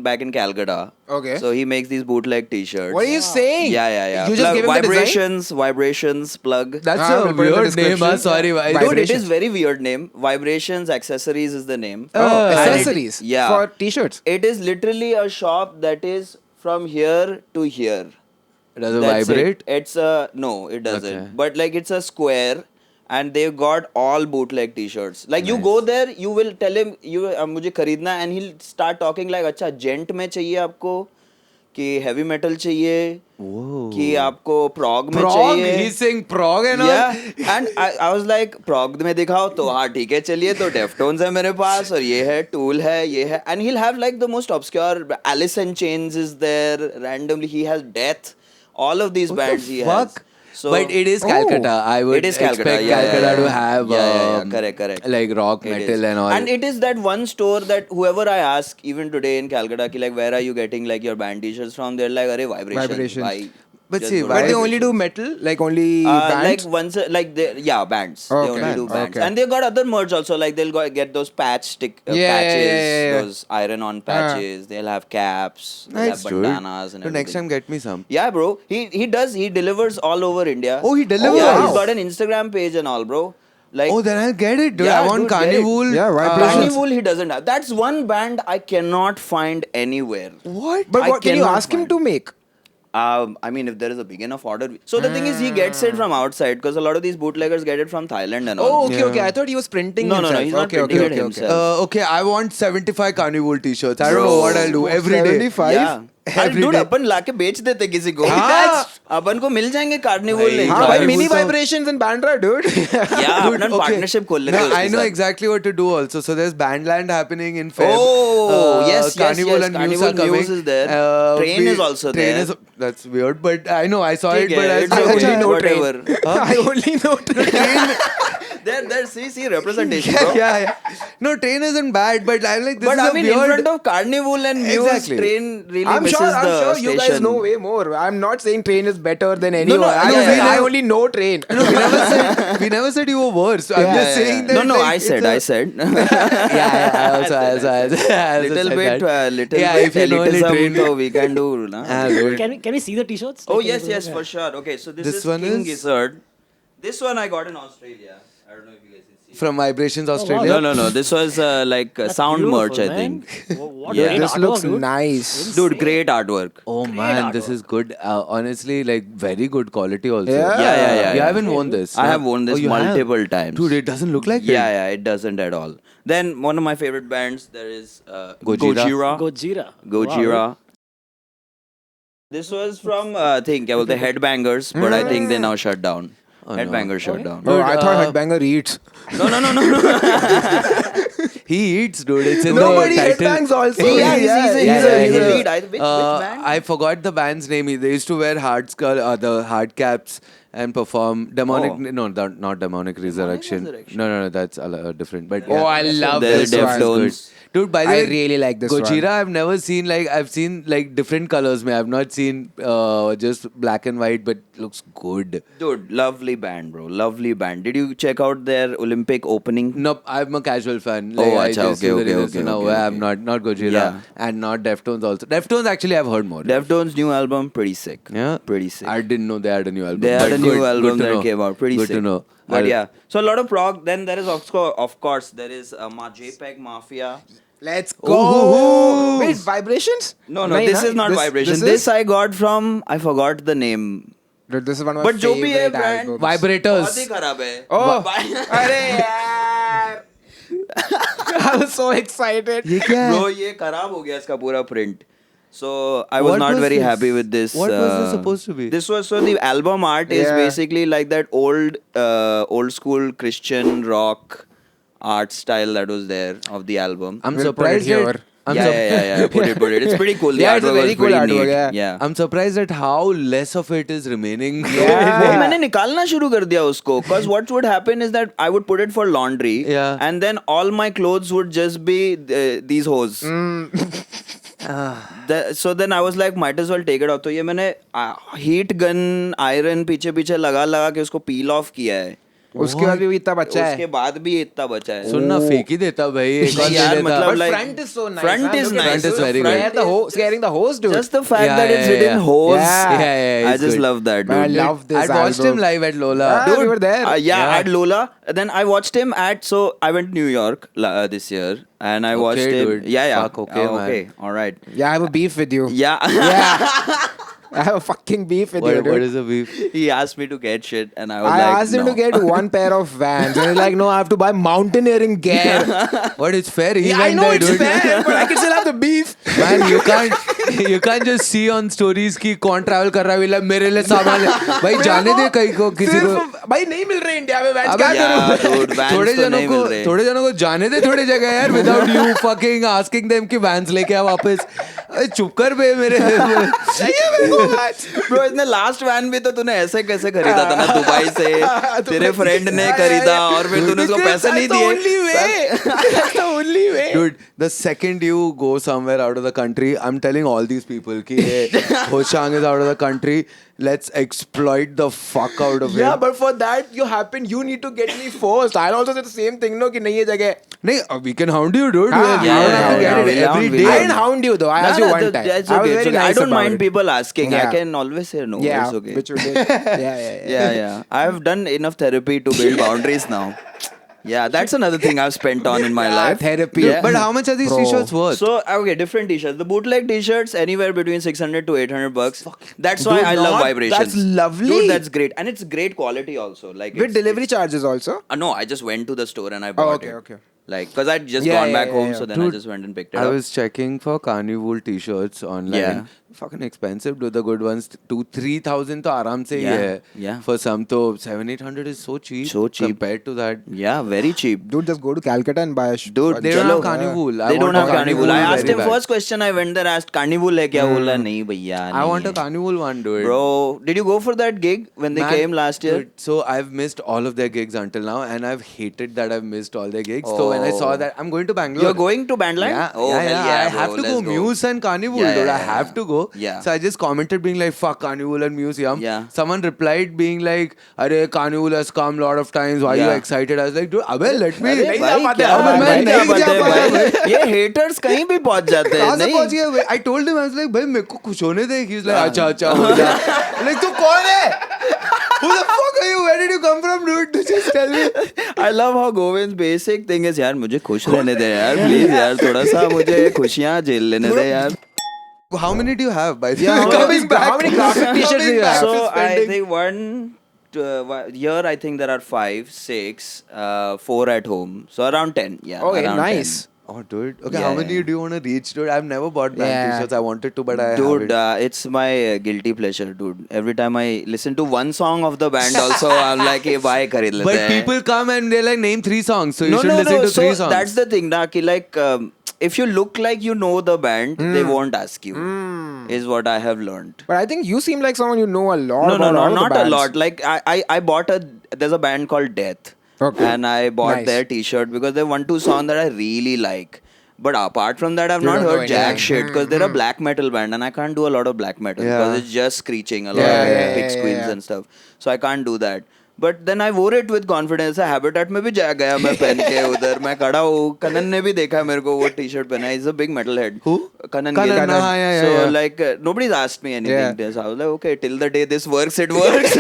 back in Calcutta. Okay. So he makes these bootleg t-shirts. What are you saying? Yeah. You just Plug, give him the design? vibrations, plug. That's Ah, a we'll put it in the weird name. description. Sorry. Dude, it Vibrations. is very weird name. Vibrations Accessories is the name. Oh, And accessories yeah. for t-shirts. It is literally a shop that is from here to here. Does it That's vibrate? It's a no, it doesn't. Okay. But like it's a square, and they've got all bootleg T-shirts. Like you go there, you will tell him you मुझे खरीदना, and he'll start talking like अच्छा gent में चाहिए आपको, कि heavy metal चाहिए, कि आपको prog में Prog? चाहिए. He's saying prog and all? Yeah, and I was like prog में दिखाओ तो हाँ ठीक है चलिए तो Deftones है मेरे पास और ये है Tool है ये है, and he'll have like the most obscure Alice in Chains is there randomly, he has Death, all of these bands he has. Fuck. So, But it is Calcutta. I would it is Calcutta, expect yeah, Calcutta yeah, to yeah. have correct. like rock, It metal is. and all. And it is that one store that whoever I ask, even today in Calcutta, ki like where are you getting like your band t-shirts from? They're like, "Arey Vibrations." Why? But Just see, go to why- But they only Vibrations. do metal, like only Like bands. once, like they, yeah, bands. Okay. They only do bands, Okay. and they got other merch also. Like they'll get those patches, Yeah. those iron-on patches. They'll have caps. They'll Nice, have dude. bandanas and So next everything. time, get me some. Yeah, bro. He delivers all over India. Oh, he delivers? Yeah, he's Wow. got an Instagram page and all, bro. Like Oh, then I'll get it, dude. Yeah, I want dude, get it. Carnival. Yeah, Vibrations. Carnival he doesn't have. That's one band I cannot find anywhere. What? But I what can you cannot ask him find. to make? I mean, if there is a big enough order. So the thing is, he gets it from outside because a lot of these bootleggers get it from Thailand and all. Oh, okay, Yeah. okay. I thought he was printing No, himself. he's not okay, printing okay, it okay, himself. okay. Okay, I want 75 Carnival t-shirts. I don't Bro. know what I'll do every day. 75? Yeah. Every Dude, day. अपन लाके बेच देते किसी को. हाँ. अपन को मिल जाएंगे carnival भाई, link. हाँ, भाई, Carnival mini तो- vibrations and Bandra, dude. Yeah, Dude, upon okay. partnership खोल लेते No, हैं I उसके know साथ. exactly what to do also. So there's Bandland happening in Feb. Oh, yes, Carnival yes. and Carnival Muse are coming. Muse is there. Train is also Train there. is, that's weird, but I know, I saw it, ठीक but है, I it's was okay, like, no whatever. I only know train. There, see representation, bro. yeah. No, train isn't bad, but I'm like, this But is I a mean, weird... in front of Carnival and Muse, Exactly. train really I'm misses sure the you guys station. know way more. I'm not saying train is better than anyone. no, I I only know train. No, we never said you were worse. I'm Yeah, just yeah, saying that. No, like, I it's said. I also little said bit, that. little Yeah, bit if you know only elitism, train- so we can do. Na? Ah, good. Can we see the t-shirts? Oh Like, yes, can we- yes, for sure. Okay, so this This is one King is- Gizzard. This one I got in Australia. I don't know if you guys can see. From Vibrations Australia. No. This was like That's sound beautiful, merch, I man. think. What Yeah. great This artwork, looks dude. nice. Dude, great artwork. Oh man, this is good. Honestly, like very good quality also. Yeah. Yeah. You haven't worn this. I no? have worn this Oh, you have? multiple times. Dude, it doesn't look like Yeah, it doesn't at all. Then one of my favorite bands, there is Gojira. Gojira. Gojira. Wow. This was from I think the Headbangers, but I think they now shut down. Oh, no. Headbangers shut down. Oh, I thought uh, Headbanger eats. No. He eats, dude. It's in Nobody the title. headbangs also. Yeah, he's yeah. a lead. Which band? I forgot the band's name. They used to wear the hard caps and perform demonic. Oh. No, not demonic resurrection. Resurrection. No, that's different. But Oh, I love There's this one. Deftones. Dude, by the I way, really like this Gojira, one. I've never seen I've seen different colors. I've not seen just black and white, but looks good. Dude, lovely band, bro. Lovely band. Did you check out their Olympic opening? No, I'm a casual fan. Oh, I acha, just okay, do the okay, research. okay, No, okay, I'm okay. not Gojira Yeah. and not Deftones also. Deftones actually I've heard more. Deftones' new album, pretty sick. Yeah, Pretty sick. I didn't know they had a new album. They had but a new good album to that know. came out. Pretty good sick. to know. But yeah, so a lot of prog. Then there is of course there is JPEG Mafia. Let's Ooh. go. Wait, vibrations? No, this is not Vibration. This I got from I forgot the name. Dude, this is one of my But जो भी है favorite brand, albums. Vibrators. बहुत ही खराब है. Oh, Vi- अरे यार. I was so excited. ये क्या है? Bro, ये खराब हो गया इसका पूरा print. So I was What not was very this? happy with this. What was this supposed to be? This was so the album art is Yeah. basically like that old school Christian rock art style that was there of the album. I'm We'll put it surprised. here. Put it. It's pretty cool. The Yeah, it's a artwork very was cool pretty artwork, neat. yeah. I'm surprised at how less of it is remaining. वो मैंने निकालना शुरू कर दिया उसको because what would happen is that I would put it for laundry Yeah. and then all my clothes would just be these hose. So then I was like might as well take it off. तो ये मैंने heat gun iron पीछे पीछे लगा के उसको peel off किया है. उसके बाद भी इतना बच्चा है. उसके बाद भी इतना बचा है. सुनना फेंक ही देता भाई एक और नहीं यार, ले लेता. मतलब But like front is so nice. front is nice. Front is very good. Scaring the hose, dude. Just the fact Yeah, that it's yeah, written yeah. hose. Yeah. I it's just good. love that, dude. Man, I love this I watched album. him live at Lola. Ah, we were there. Yeah, at Lola. Then I watched him at. So I went to New York this year, and I watched Okay, him. dude. Yeah. Fuck, okay, man. Okay, all right. Yeah, I have a beef with you. Yeah. Yeah. I have a fucking beef with you, What dude. is the beef? He asked me to get shit, and I was I like, asked him no. to get one pair of Vans, and he's like, "No, I have to buy mountaineering gear." What? It's fair. He Yeah, I went know there, it's dude. fair, but I can still have the beef. Man, you can't just see on stories कि कौन travel कर रहा है मतलब मेरे लिए सामान ले. भाई जाने दे कहीं को किसी को. सिर्फ भाई नहीं मिल रहे इंडिया में Vans. अबे क्या Yeah, करूं? dude, Vans थोड़े जनों को जाने दे थोड़ी जगह यार without you fucking asking them कि Vans लेके आ वापस. अरे चुप कर बे मेरे. चाहिए मेरे को Vans. Bro, इतने लास्ट वैन भी तो तूने ऐसे कैसे खरीदा था ना दुबई से तेरे फ्रेंड ने खरीदा और फिर तूने उसको पैसे नहीं That's the only दिए. way. That's the only way. Dude, the second you go somewhere out of the country, I'm telling all these people कि ये Hoshang is out of the country. Let's exploit the fuck out of Yeah, it. but for that you need to get me first. I'll also say the same thing, no, कि नहीं ये जगह. नहीं, we can hound you, dude. हाँ, You yeah, don't have to yeah, get it we'll every hound, day. we'll I didn't hound you though. I asked you one time. That's I was okay. very It's okay. I nice don't about mind it. people asking. I Yeah. can always say no. Yeah, It's okay. which you did. Yeah. Yeah. I've done enough therapy to build boundaries now. Yeah, that's another thing I've spent on in my life. Therapy. Yeah. But how much are these Bro. t-shirts worth? So okay, different t-shirts. The bootleg t-shirts anywhere between 600 to 800 bucks. That's why Dude, I love not- vibrations. that's lovely. Dude, that's great, and it's great quality also. Like With it's- delivery charges also. No, I just went to the store and I bought it. okay. Like, cause I'd just Yeah, gone yeah, back yeah, home, yeah. so then I just went and picked it I up. was checking for Carnival t-shirts online. Yeah. Fucking expensive, dude. The good ones, 2,000-3,000 तो आराम से ही Yeah, है. yeah. For some तो 700-800 is so cheap. So cheap. compared to that. Yeah, very cheap. Dude, just go to Calcutta and buy a Dude, They don't chalo. have Carnival. I They don't want a have Carnival. I asked very him bad. first question. I went there, asked Carnival है क्या बोला नहीं भैया. I नहीं want a है. Carnival one, dude. Bro, did you go for that gig when they Man, came last year? dude, so I've missed all of their gigs until now, and I've hated that I've missed all their gigs. So when I saw that, I'm going to Bangalore. You're going to Bandland? Yeah, Oh, yeah, hell yeah. I bro, have to let's go. Muse and Carnival, Yeah, dude. yeah, I have yeah. to go. Yeah. So I just commented being like, fuck Carnival and Museum. Yeah. Someone replied being like, Arey, Carnival has come a lot of times. Why are you Yeah. excited? I was like, dude, abey, let me. अरे नहीं भाई, जा पाते, क्या अब बात मैं है, नहीं क्या जा बात है पाता। भाई? ये haters कहीं भी पहुंच जाते हैं कहाँ से नहीं पहुंच गया? I told him, I was like, भाई मेरे को खुश होने दे. He was like, अच्छा अच्छा हो जा. Like तू कौन है? Who the fuck are you? Where did you come from, dude? Just tell me. I love how Govind's basic thing is यार मुझे खुश रहने दे यार प्लीज यार थोड़ा सा मुझे खुशियाँ झेल लेने दे यार. How many do you have, by the Yeah, way? how Coming many- how many graphic t-shirts do you have? So I spending. think here I think there are 5, 6, 4 at home. So around 10. Yeah. Okay, around nice. 10. Oh, dude. Okay, Yeah, how many yeah. do you want to reach, dude? I've never bought brand Yeah. t-shirts. I wanted to, but I Dude, haven't. it's my guilty pleasure, dude. Every time I listen to one song of the band, also I'm like, hey, bye, kharid lete But hain." people come and they're like, name 3 songs. So you no, should no, listen no. to So 3 songs. that's the thing, na, ki like if you look like you know the band, they won't ask you. Is what I have learned. But I think you seem like someone you know a lot No, about all the not a bands. lot. Like I bought there's a band called Death, Okay. and I bought Nice. their T-shirt because they have 1-2 songs that I really like. But apart from that, I've You not don't know heard anything. jack shit because they're a black metal band, and I can't do a lot of black metal Yeah. because it's just screeching a lot Yeah, of yeah, big yeah, squeals yeah. and stuff. So I can't do that. But then I wore it with confidence. Habitat में भी जा गया मैं पहन के उधर मैं खड़ा हूँ. कनन ने भी देखा मेरे को वो टी-शर्ट पहना है. He's a big metal head. Who? Kanan Kanan, Gill. हाँ, yeah, So yeah. like nobody's asked me anything. Yeah. So I was like, okay, till the day this works, it works.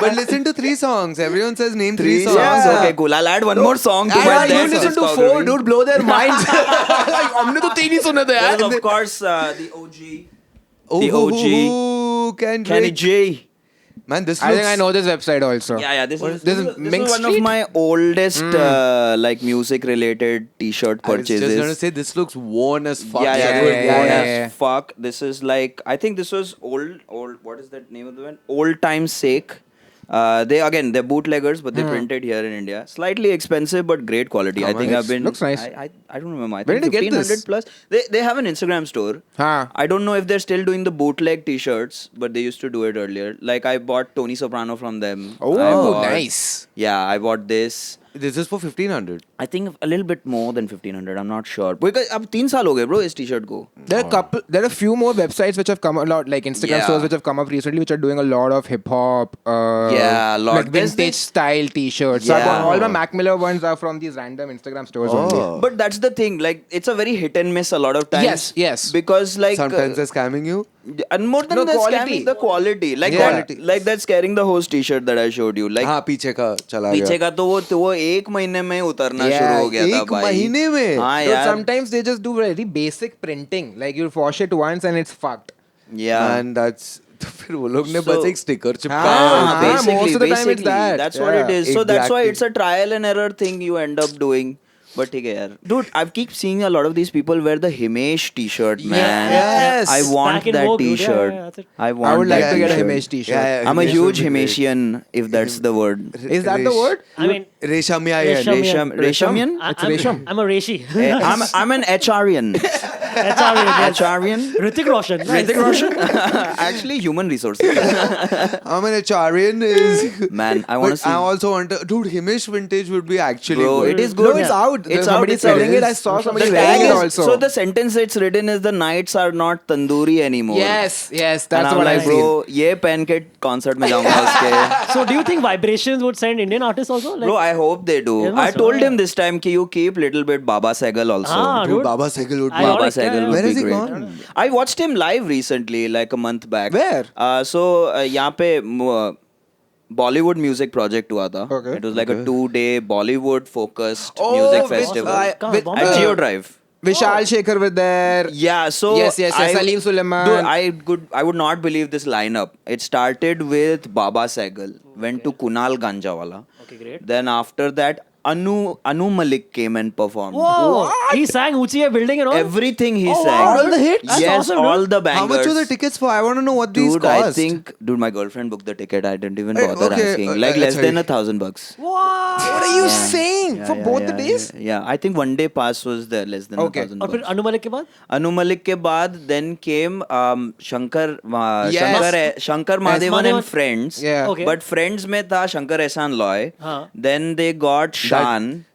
But listen to 3 songs. Everyone says name 3 songs. songs. Okay, cool. I'll add one more song to my Yeah, you dance listen to discography. 4, dude, blow their minds. हमने तो 3 ही सुने थे यार. There's of course the OG, Oh, the OG, Kenny Kenny J. Man, this I looks... think I know this website also. Yeah. This is this is this Mink is one Street? of my oldest like music related T-shirt I was purchases. just going to say, this looks worn as fuck. yeah, yeah, dude, yeah, worn yeah, as yeah. fuck. This is like I think this was old. What is that name of the band? Old Time Sake. They're bootleggers, but they printed here in India. Slightly expensive, but great quality. I think much? I've been. Looks nice. I don't remember. I Where think did you get this? 1500 plus. They have an Instagram store. Huh. I don't know if they're still doing the bootleg T-shirts, but they used to do it earlier. Like I bought Tony Soprano from them. I Oh, bought- nice. Yeah, I bought this. This is for 1500. I think a little bit more than 1500. I'm not sure. Because अब 3 साल हो गए bro इस T-shirt को. There are a few more websites which have come a lot, like Instagram Yeah. stores which have come up recently, which are doing a lot of hip hop, Yeah, a lot. like There's vintage this- style T-shirts. So I Yeah. bought all my Mac Miller ones are from these random Instagram stores only. But that's the thing. Like it's a very hit and miss a lot of times. Yes, yes. Because like Sometimes they're scamming you. and more than No, the quality. scamming, the quality. Like Yeah. that, like that scaring the host T-shirt that I showed you. Like हाँ पीछे का चला पीछे गया. का तो वो 1 महीने में उतरना Yeah, शुरू हो गया था एक भाई. महीने में? हाँ Dude, यार. sometimes they just do very basic printing. Like you wash it once and it's fucked. Yeah. And that's तो फिर वो लोग ने So- बस एक स्टिकर हाँ, चिपकाया. basically, most of the time it's that. That's what it Yeah. is. So एक that's black why thing. it's a trial and error thing you end up doing. But ठीक है यार. Dude, I keep seeing a lot of these people wear the Himesh T-shirt, man. Yes. I want Back in that vogue, dude. Yeah, T-shirt. yeah, that's it. I want I would like that to get a T-shirt. Himesh T-shirt. Yeah, I'm a Himesh huge would be great. Himeshian, if that's the word. Is that the word? I mean, Reshamiyan. Resham- Reshamian? It's Resham. I'm a Reshi. I'm an HRian. HRian? Hrithik Roshan. Nice. Hrithik Roshan? Actually, human resources. I'm an HRian is. Man, I want to But see. I also want to. Dude, Himesh vintage would be actually Bro, good. it is good. No, it's out. It's Somebody out. selling it. I is. saw somebody The wearing tag it is- also. So the sentence it's written is the nights are not tandoori anymore. Yes, yes, And that's I'm what like, I've seen. bro, ये पहन के concert में जाऊंगा उसके. So do you think Vibrations would send Indian artists also? Like, Bro, I hope they do. Yeah, I so, told yeah. him this time कि you keep little bit Baba Sehgal also. Ah, Dude, dude. Baba Sehgal would be. I Baba like, Sehgal yeah. would Where be has he great. gone? I watched him live recently, like a month back. Where? यहाँ पे Bollywood music project हुआ था. Okay. It was like a 2-day Bollywood focused Oh, music with- festival with- Bombay. at Geo Drive. Vishal Shekhar was there. Yeah, so Yes, yes, yes, Salim Sulaiman. Dude, I would not believe this lineup. It started with Baba Sehgal, went to Kunal Ganjawala. Okay, great. Then after that, Anu Malik came and performed. Whoa! He sang Uchi Hai Building and all. Everything he Oh, sang. wow. All the hits? That's Yes, awesome, all dude. the bangers. How much were the tickets for? I want to know what these Dude, cost. I think, my girlfriend booked the ticket. I didn't even Hey, bother okay, asking. Like less sorry. than $1,000. What are you saying? For both the days? Yeah, I think 1-day pass was there, less than Okay. $1,000. और फिर अनु मलिक के बाद Anu Malik ke baad, then came Shankar Yes. Shankar Mahadevan Mahadevan. and Friends. Yeah. Okay. But Friends में था Shankar Ehsaan Loy. हाँ. Then they got Shan.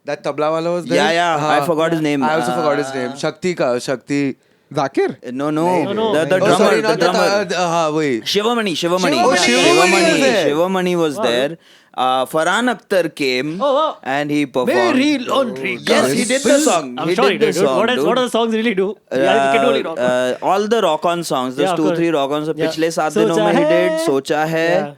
That tabla wala was there. Yeah, I forgot his name. I also forgot his name. Shakti ka Shakti. Zakir? No. no. The Oh, drummer. sorry, the not the. drummer. Wait. Shivamani. Shivamani was there. Shivamani was there. Farhan Akhtar came Oh, wow. and he performed. Mary Laundry. Yes, he did the song. I'm he sure did he the did. Dude. song. What dude. do the songs really do? Yeah, he can do only rock. All the rock on songs, those Yeah, of 2-3 course. rock on songs. Yeah. पिछले 7 Socha दिनों में he hai. did Socha hai. Yeah.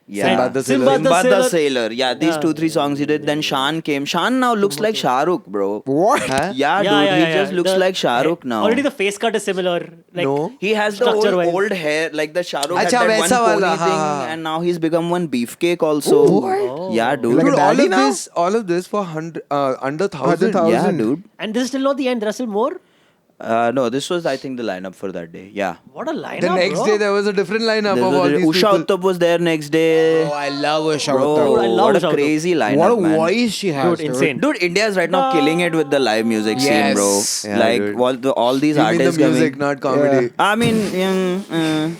Yeah. Sinbad the Sailor. Sinbad the Sailor. Sailor. Yeah, these Yeah. 2-3 songs he did. Then Shan came. Shan now looks like Shah Rukh, bro. What? Huh? Yeah, dude, he just looks like Shah Rukh now. Already the face cut is similar. Like, No. He has the Structure-wise. old hair, like the Shah Rukh had Acha, that one वैसा pony वाला, thing, हाँ. and now he's become one beefcake also. What? Yeah, dude. Like a Dude, daddy now? all of this for under 1,000. Yeah, dude. and this is still not the end. There are still more. No, this was I think the lineup for that day. Yeah. What a lineup, The next bro. day there was a different lineup of all these Usha people. Uttab was there next day. Oh, I love Usha Bro, Uttab. I love what Usha a Uttab. crazy lineup, What a man. voice she has. Dude, insane. Dude, India is right now killing it with the live music scene, bro. Yes. Yeah, like dude. all these You mean the artists music, coming. not comedy. I mean,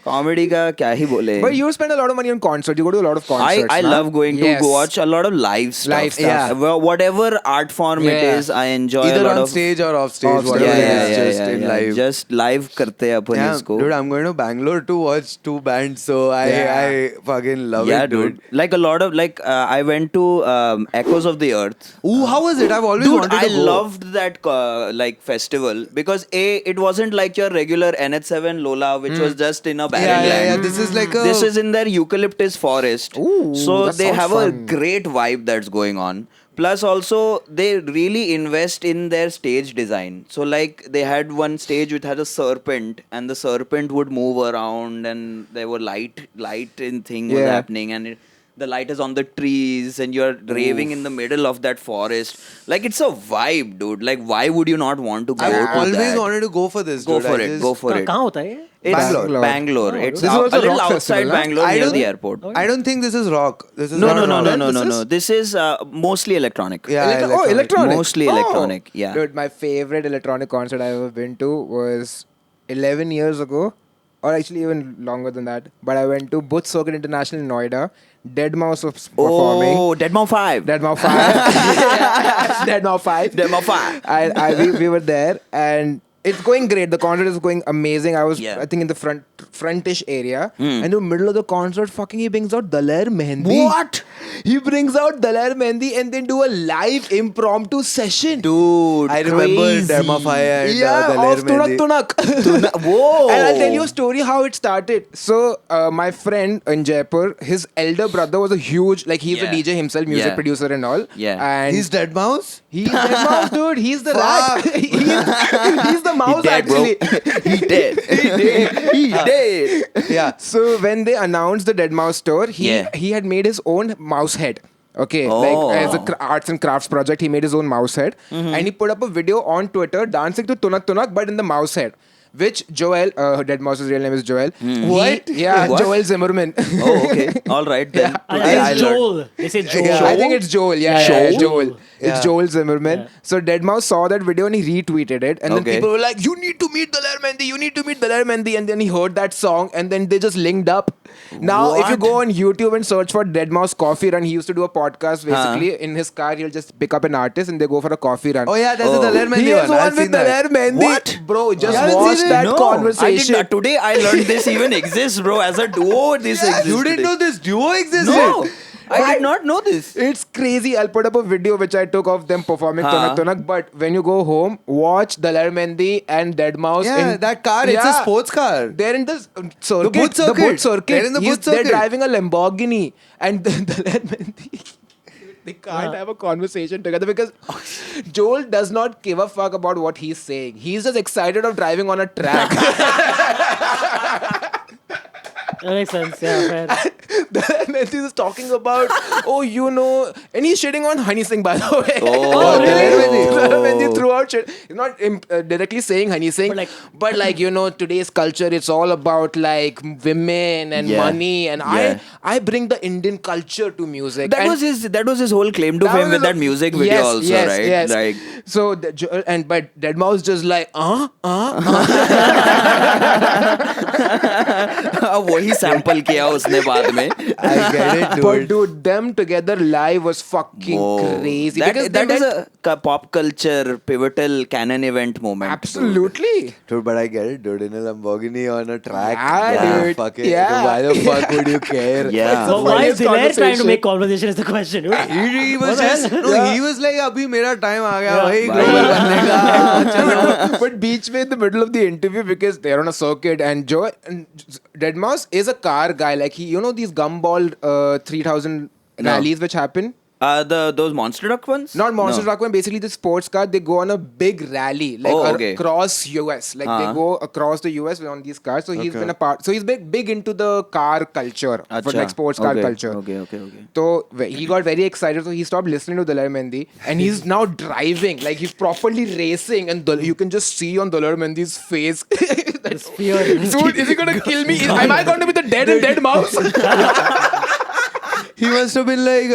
comedy का क्या ही बोले. But you spend a lot of money on concerts. You go to a lot of concerts. I na? love going to Yes. go watch a lot of live stuff. Live stuff. Yeah. Whatever art form it Yeah. is, I enjoy a Either lot on of stage or off stage, Off stage. whatever yeah, it is, yeah, just yeah, in yeah. live. Just live करते हैं अपन Yeah, इसको. dude, I'm going to Bangalore to watch 2 bands, so Yeah. I fucking love Yeah, it, dude. Like a lot of I went to Echoes of the Earth. Ooh, how was it? I've always Dude, wanted I to go. loved that festival because it wasn't like your regular NH7 Lola, which was just in a barren Yeah, yeah, yeah. land. This is like a. This is in their eucalyptus forest. Ooh, So that they sounds have fun. a great vibe that's going on. Plus also they really invest in their stage design. So like they had one stage which had a serpent and the serpent would move around and there were light in thing was Yeah. happening and the light is on the trees and you're raving in the middle of that forest. Like it's a vibe, dude. Like why would you not want to go I've to always that? wanted to go for this. Go dude. for I it. just- Go for it. कहाँ होता है ये? It's Bangalore. Bangalore. It's This is also a little rock outside festival, huh? Bangalore I near don't- the airport. I don't think this is rock. This is No, not no, no, rock. no, no, no, This no. is- This is mostly electronic. Yeah, electronic. Mostly electronic, yeah. Dude, my favorite electronic concert I've ever been to was 11 years ago, or actually even longer than that. But I went to Booth Circuit International in Noida. Deadmau5 was performing. Oh, Deadmau 5. Deadmau5. Deadmau5. Deadmau 5. We were there, and it's going great. The concert is going amazing. I was, Yeah. I think, in the frontish area. And in the middle of the concert, fucking he brings out Daler Mehndi. What? He brings out Daler Mehndi and then do a live impromptu session. Dude, I remember crazy. Dermafire and Yeah, Daler of Tunak Mehndi. Tunak. Whoa. And I'll tell you a story how it started. So, my friend in Jaipur, his elder brother was a huge, like he's a Yeah. DJ himself, music Yeah. producer and all. Yeah. And He's Dead Mouse? he's the mouse, dude. He's the rat. Fuck. he's the mouse, He dead, bro. actually. He dead. He dead. He dead. Yeah. So when they announced the Dead Mouse tour, Yeah. he had made his own mouse head. Okay, Oh. like as a arts and crafts project, he made his own mouse head, and he put up a video on Twitter dancing to Tunak Tunak, but in the mouse head. Which Joel, Dead Mouse's real name is Joel. What? Yeah, What? Joel Zimmerman. Oh, okay. All right then. I Today think I it's learned. Joel. They say Joel. Yeah. I think it's Joel. Yeah, Yeah. yeah, Joel? Joel. Yeah. It's Joel Zimmerman. Yeah. So Deadmau5 saw that video and he retweeted it. And then Okay. people were like, "You need to meet Daler Mehndi. You need to meet Daler Mehndi." And then he heard that song and then they just linked up. Now, if you What? go on YouTube and search for Deadmau5 Coffee Run, he used to do a podcast basically. In his car, he'll just pick up an artist and they go for a coffee run. Oh, yeah, there's Oh. a Daler Mehndi He has one. I've one with seen that. Daler Mehndi. What? Bro, just You haven't watch seen it? that No, conversation. I did, today I learned this even exists, bro. As a duo, this exists. You didn't today. know this duo existed? No, I did not know this. It's crazy. I'll put up a video which I took of them performing Tunak Tunak. But when you go home, watch Daler Mehndi and Deadmau5. Yeah, that car, it's a sports car. They're in the circuit. Booth circuit. Booth circuit. They're in the Booth They're circuit. driving a Lamborghini. And Daler Mehndi. They can't have a conversation together because Joel does not give a fuck about what he's saying. He's just excited of driving on a track. That makes sense. Yeah, fair. Daler Mehndi is talking about, oh, you know, and he's shitting on Honey Singh, by the way. Oh, really? Daler Mehndi threw out shit. He's not directly saying Honey Singh, But but you know, today's culture, it's all about like women and Yeah. money, and Yeah. I bring the Indian culture to music. That And was his whole claim to that fame was with that music video yes, also, yes, right? Yes. Like So but Deadmau5 just like वही sample किया उसने बाद में. I get it, dude. But dude, them together live was fucking Whoa. crazy. That, because that they is met- a pop culture pivotal canon event moment. absolutely. Dude, but I get it, dude. In a Lamborghini on a track. Yeah, dude. Fuck it. Yeah. Why the fuck would you care? Yeah. So why is funniest Dilair trying to conversation. make conversation is the question. dude. He was What the just hell? no. He was like, "Abhi mera time aa gaya, Yeah. bhai, Bye. global बनने का, चलो." But Beach में in the middle of the interview because they're on a circuit and Deadmau5 is a car guy. Like he, you know these gumball 3000 No. rallies which happen. Those monster truck ones? Not Monster No. Truck One, basically the sports car, they go on a big rally, like okay. across US. Like they go across the US on these cars. So he's Okay. been a part. So he's big into the car culture, for Acha. like sports car Okay. culture. Okay. So he got very excited. So he stopped listening to Daler Mehndi and he's now driving. Like he's properly racing, and you can just see on Daler Mehdi's face. This fear. Dude, is he gonna kill me? Am I going to be the dead mouse? He must have been like,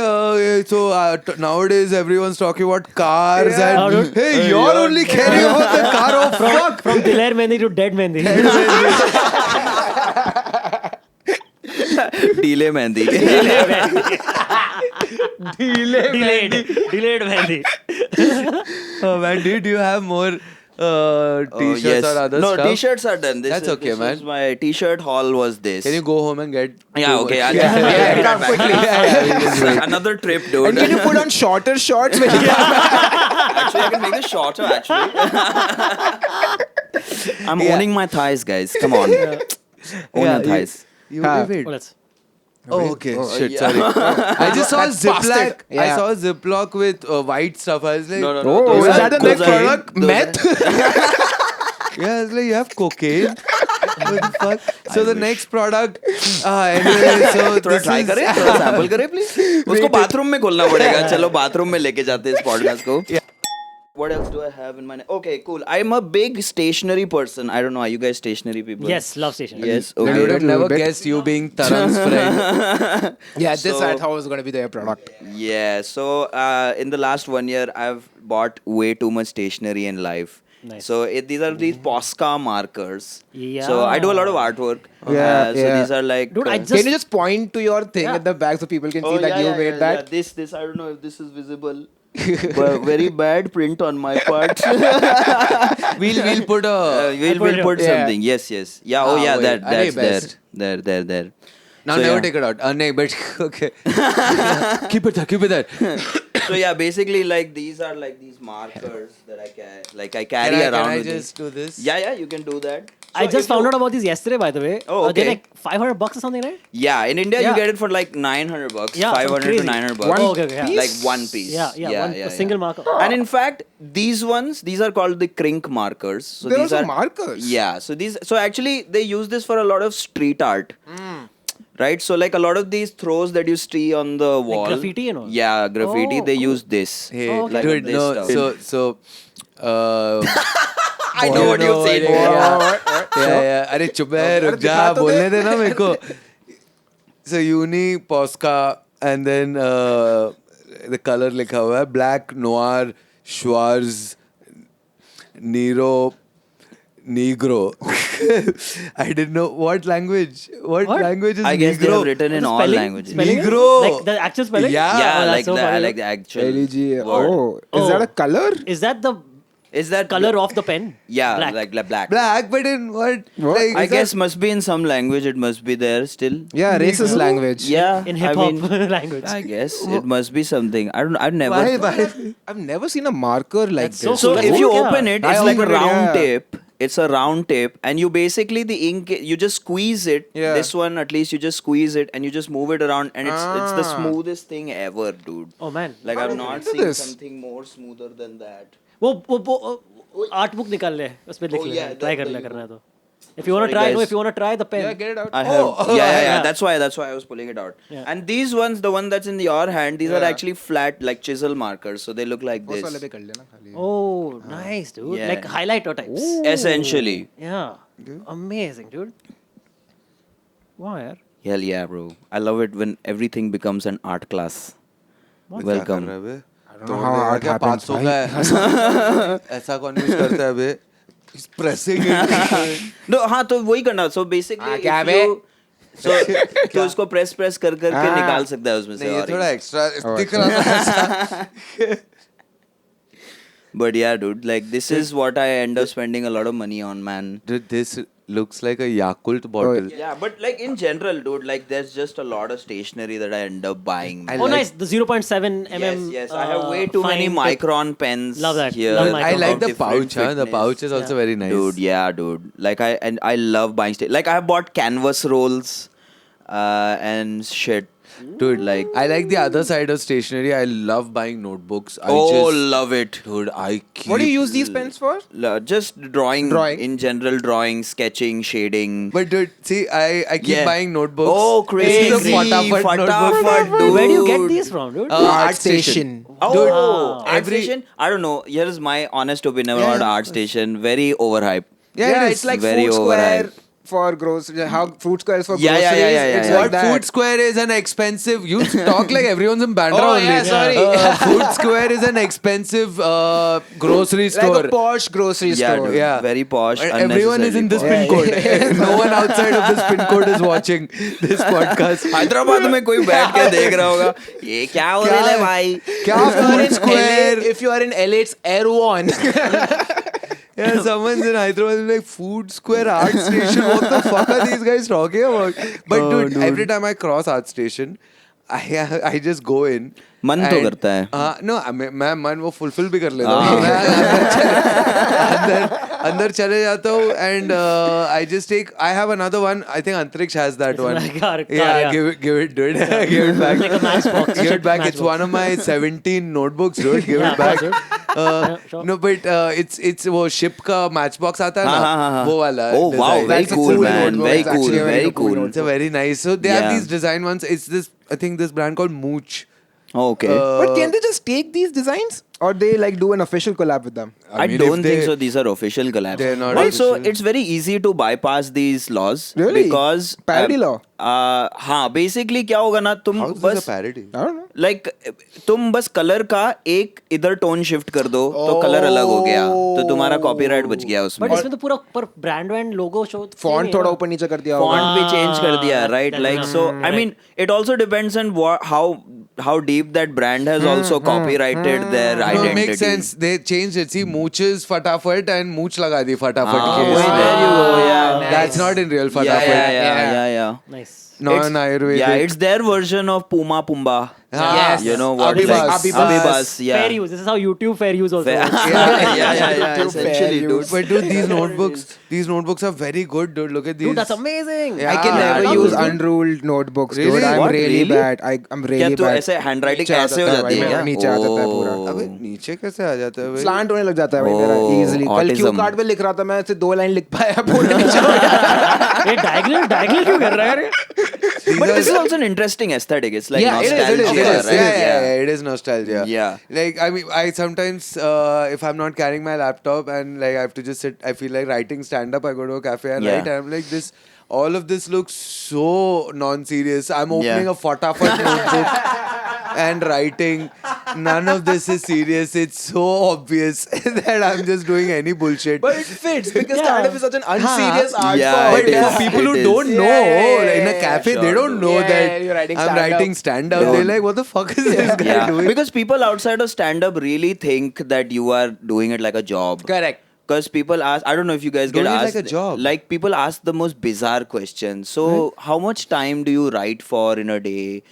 nowadays everyone's talking about cars Yeah. and hey, you're only caring about the car. Oh fuck! From Dilair Mehndi to Dead Mehndi. Delay Mehndi. Delayed Mehndi. Oh man, do you have more t-shirts Yes. or other No, stuff? t-shirts are done. That's okay, man. My t-shirt haul was this. Can you go home and get? Yeah, okay. I'll Yeah, get that quickly. back. Another trip, dude. And can you put on shorter shorts when you Actually, I can make this shorter, actually. I'm owning my thighs, guys. Come on. Own your thighs. Wait. Oh, let's. Oh, okay. Shit, yeah. sorry. I just saw a That's busted. Ziploc. I Yeah. saw a Ziploc with white stuff. I was like, No. Oh, those is are- that the those next are- product? those are- Meth? Yeah, I was like, you have cocaine? What the fuck? So the next product, anyway, so थोड़ा this try is- करें, थोड़ा sample करें please. उसको bathroom में खोलना पड़ेगा. चलो bathroom में लेके जाते हैं इस पॉडकास्ट को. What else do I have in my Okay, cool. I'm a big stationery person. I don't know. Are you guys stationery people? Yes, love station. Yes. I would Okay. have never bit. guessed you being Tarang's friend. Yeah, this So- I thought was going to be their product. Yeah. So in the last 1 year, I've bought way too much stationery in life. Nice. So these are these Posca markers. Yeah. So I do a lot of artwork. Yeah, So yeah. these are like. Dude, I Can just you just point to your thing Yeah. at the back so people can Oh, see that you made that? Yeah. This I don't know if this is visible. But very bad print on my part. We'll put a. We'll put Yeah. something. Yes. Yeah. Oh Ah, yeah. wait. That's Arey, best. there. Now So, never yeah. take it out. No, but okay. Keep it there. So yeah, basically like these are like these markers that I carry around Can I with me. just do this? Yeah, you can do that. I So just if found you- out about these yesterday, by the way. Oh, They're okay. like $500 or something, right? Yeah, in India Yeah. you get it for like $900, Yeah, 500 crazy. to 900 bucks. One Oh, okay, yeah. piece? Like one piece. Yeah, a single marker. And in fact, these ones, these are called the crink markers. So They're these also are markers? Yeah, so actually they use this for a lot of street art. Hmm. Right, so like a lot of these throws that you see on the wall, graffiti and all? Yeah, graffiti. Oh, they cool. use this. Hey, Oh, okay. like dude, this no. stuff. So. I know what you're saying. Yeah. अरे चुप है, रुक जा, बोलने दे ना मेरे को. So uni, Posca, and then the color लिखा हुआ है black, noir, Schwarz, Nero, Negro. I didn't know what language. What What? language is I guess they Negro? have written in all Spelling? languages. Spelling it? Negro. Like the actual spelling? Yeah. Yeah, Oh, that's like so the funny. like the actual LEG. word. Oh, is that a color? Is that the Is that color of the pen? Yeah, Black. like black. Black, but in what? What? Like, I is guess that- must be in some language. It must be there still. Yeah, racist language. Yeah, In I hip hop mean, language. I guess it must be something. I don't. I've never. Why? I've never seen a marker like That's this. so So Let's if you look, yeah. open it, I it's like a opened it, round yeah. tape. It's a round tape, and you basically the ink. You just squeeze it. Yeah. This one at least you just squeeze it, and you just move it around, and it's the Ah. smoothest thing ever, dude. Oh man. Like How I've did you not do seen this? something more smoother than that. वो art book निकाल ले उसमें लिख Oh, ले yeah, try that- कर ले that करना है you- तो if you want to Sorry, try no guys. if you want to try the pen Yeah, get it out. I have. yeah. yeah. That's why I was pulling it out. Yeah. And these ones, the one that's in your hand, these are Yeah. actually flat, like chisel markers. So they look like उस वाले this. पे कर लेना खाली. oh nice dude Yeah. like highlighter types Essentially. yeah amazing dude wow yaar Hell yeah, bro. I love it when everything becomes an art class. क्या कर Welcome. रहा है बे? I don't know how art क्या happens, 500 का है? ऐसा कौन use करता है बे? He's pressing it. No, हाँ तो वही करना. So basically, हाँ, if क्या बे? you तो इसको प्रेस करके हाँ। निकाल सकता है उसमें से. नहीं ये और थोड़ा एक्स्ट्रा दिख रहा था ऐसा. But yeah, dude, like this is what I end up spending a lot of money on, man. Dude, this looks like a Yakult bottle. Yeah, but like in general, dude, like there's just a lot of stationery that I end up buying. I man. oh like- nice the 0.7 mm Yes. I have way too many fine tip. micron pens. Love that. Here. Love I micron. like of the different pouch, huh? The thickness. pouch is also very nice. Dude, yeah, dude. Like I love buying like I have bought canvas rolls, and shit. Dude, like I like the other side of stationery. I love buying notebooks. I oh, just, love it. dude, I keep. What do you use these pens for? Just drawing, Drawing. in general, drawing, sketching, shading. But dude, see, I keep Yeah. buying notebooks. Oh, crazy! This is a Fatafat notebook. Fatafat, dude. where do you get these from dude Art Station. Oh, Dude, Art every- Station. I don't know. Here is my honest opinion about Art Station. Very overhyped. Yeah, it it's is. like very Food Square overhyped. for groceries. How Food Square is for Yeah, yeah, groceries. yeah, yeah, It's yeah. like What that. Food Square is an expensive. You talk like everyone's in Bandra Oh, only. yeah, sorry. Food Square is an expensive grocery Like store. a posh grocery Yeah, store. dude. Yeah. Very posh. And everyone is in this pin unnecessarily code. No one outside of this pin code is watching this podcast. Hyderabad में कोई बैठ के देख रहा होगा ये क्या हो रहा है भाई क्या If you are Food in Square? LA, if you are in LA, it's Erewhon. Yeah, someone's in Hyderabad is like Food Square Art Station. What the fuck are these guys talking about? But dude, every time I cross Art Station, I just go in. मन तो करता है. No, मैं मन वो fulfill भी कर लेता हूँ. मैं अंदर अंदर चले जाता हूँ and I just take. I have another one. I think Antriksh has that It's one. like car, Yeah, yeah. give it, dude. Give it back. Like a matchbox. Give it back. It's Matchbox. one of my 17 notebooks, dude. Give Yeah, it back. sure. Yeah, sure. No, but it's वो ship का matchbox आता है हाँ, ना, हाँ. वो वाला. Oh wow, design. very That's a cool, cool man. notebook. Very It's cool, actually a very very cool cool. It's a very nice. So they have Yeah. these design ones. It's this. I think this brand called Mooch. Okay. But can they just take these designs, or they like do an official collab with them? I mean, don't if think they- so. These are official collabs. They're not Also, official. it's very easy to bypass these laws Really? because Parody law? हाँ, basically क्या होगा ना तुम How is this बस a parody? I don't know. Like तुम बस colour का एक इधर टोन शिफ्ट कर दो तो कलर अलग हो गया तो तुम्हारा कॉपीराइट बच गया उसमें. But इसमें तो पूरा पर ब्रांड वैंड लोगो शो Font थोड़ा ऊपर नीचे कर दिया होगा. फॉन्ट भी चेंज कर दिया, Ah, right? that's like enough. So I mean it also depends on how deep that brand has also copyrighted their No, identity. it makes sense. They changed it. See, Mooches Fatafat and Mooch लगा दी Fatafat Ah, के वही, इसमें. there you go, yeah. That's not in real Yeah, Fatafat. yeah. Nice. Non-Ayurvedic. Yeah, it's their version of Puma Pumba. Yes. You know what? Abhibas. Like, Abhibas, yeah. Fair use. This is how YouTube fair use also. Fair- works. yeah. Essentially, Fair dude. But dude, these notebooks are very good, dude. Look at these. Dude, that's amazing. Yeah. I can Ah, never that use was good. unruled notebooks, dude. Really? I'm What? really Really? bad. I'm क्या really तू bad. ऐसे handwriting नीचे ऐसे हो आता है जाती है भाई, क्या? नीचे आता है पूरा. Oh. अबे नीचे कैसे आ जाता है भाई? स्लांट होने लग जाता है भाई मेरा Oh, easily. कल क्यू autism. कार्ड पे लिख रहा था मैं ऐसे 2 लाइन लिख पाया पूरा नीचे हो गया. ये diagonal क्यों कर रहा है यार? But this is also an interesting aesthetic. It's like Yeah, it is, nostalgia, it is. right? Yeah, it is nostalgia. Yeah. Like, I mean, I sometimes, if I'm not carrying my laptop and like I have to just sit, I feel like writing stand up, I go to a cafe and Yeah. write, and I'm like, all of this looks so non-serious. I'm opening Yeah. a Fatafat notebook and writing. None of this is serious. It's so obvious that I'm just doing any bullshit. But it fits because Yeah. stand-up is such an unserious art Yeah, form. But it for is. people who It don't is. know, Yeah, in a yeah, cafe, sure, they don't dude. know Yeah, that you're writing I'm stand-up. writing stand-up. Yeah. They're like, what the fuck is this guy Yeah, doing? because people outside of stand-up really think that you are doing it like a job. Correct. Because people ask, I don't know if you guys get Doing it asked, like a job. like people ask the most bizarre questions. So, how much time do you write for in a day?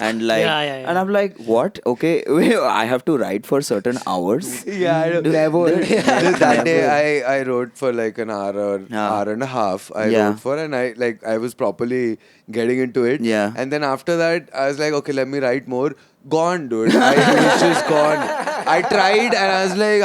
And like, Yeah. and I'm like, what? Okay, I have to write for certain hours. Yeah, I don't- Never. that day I wrote for like an hour or Yeah. hour and a half. I Yeah. wrote for, and I was properly getting into it. Yeah. And then after that, I was like, okay, let me write more. Gone, dude. It was just gone. I tried, and I was like,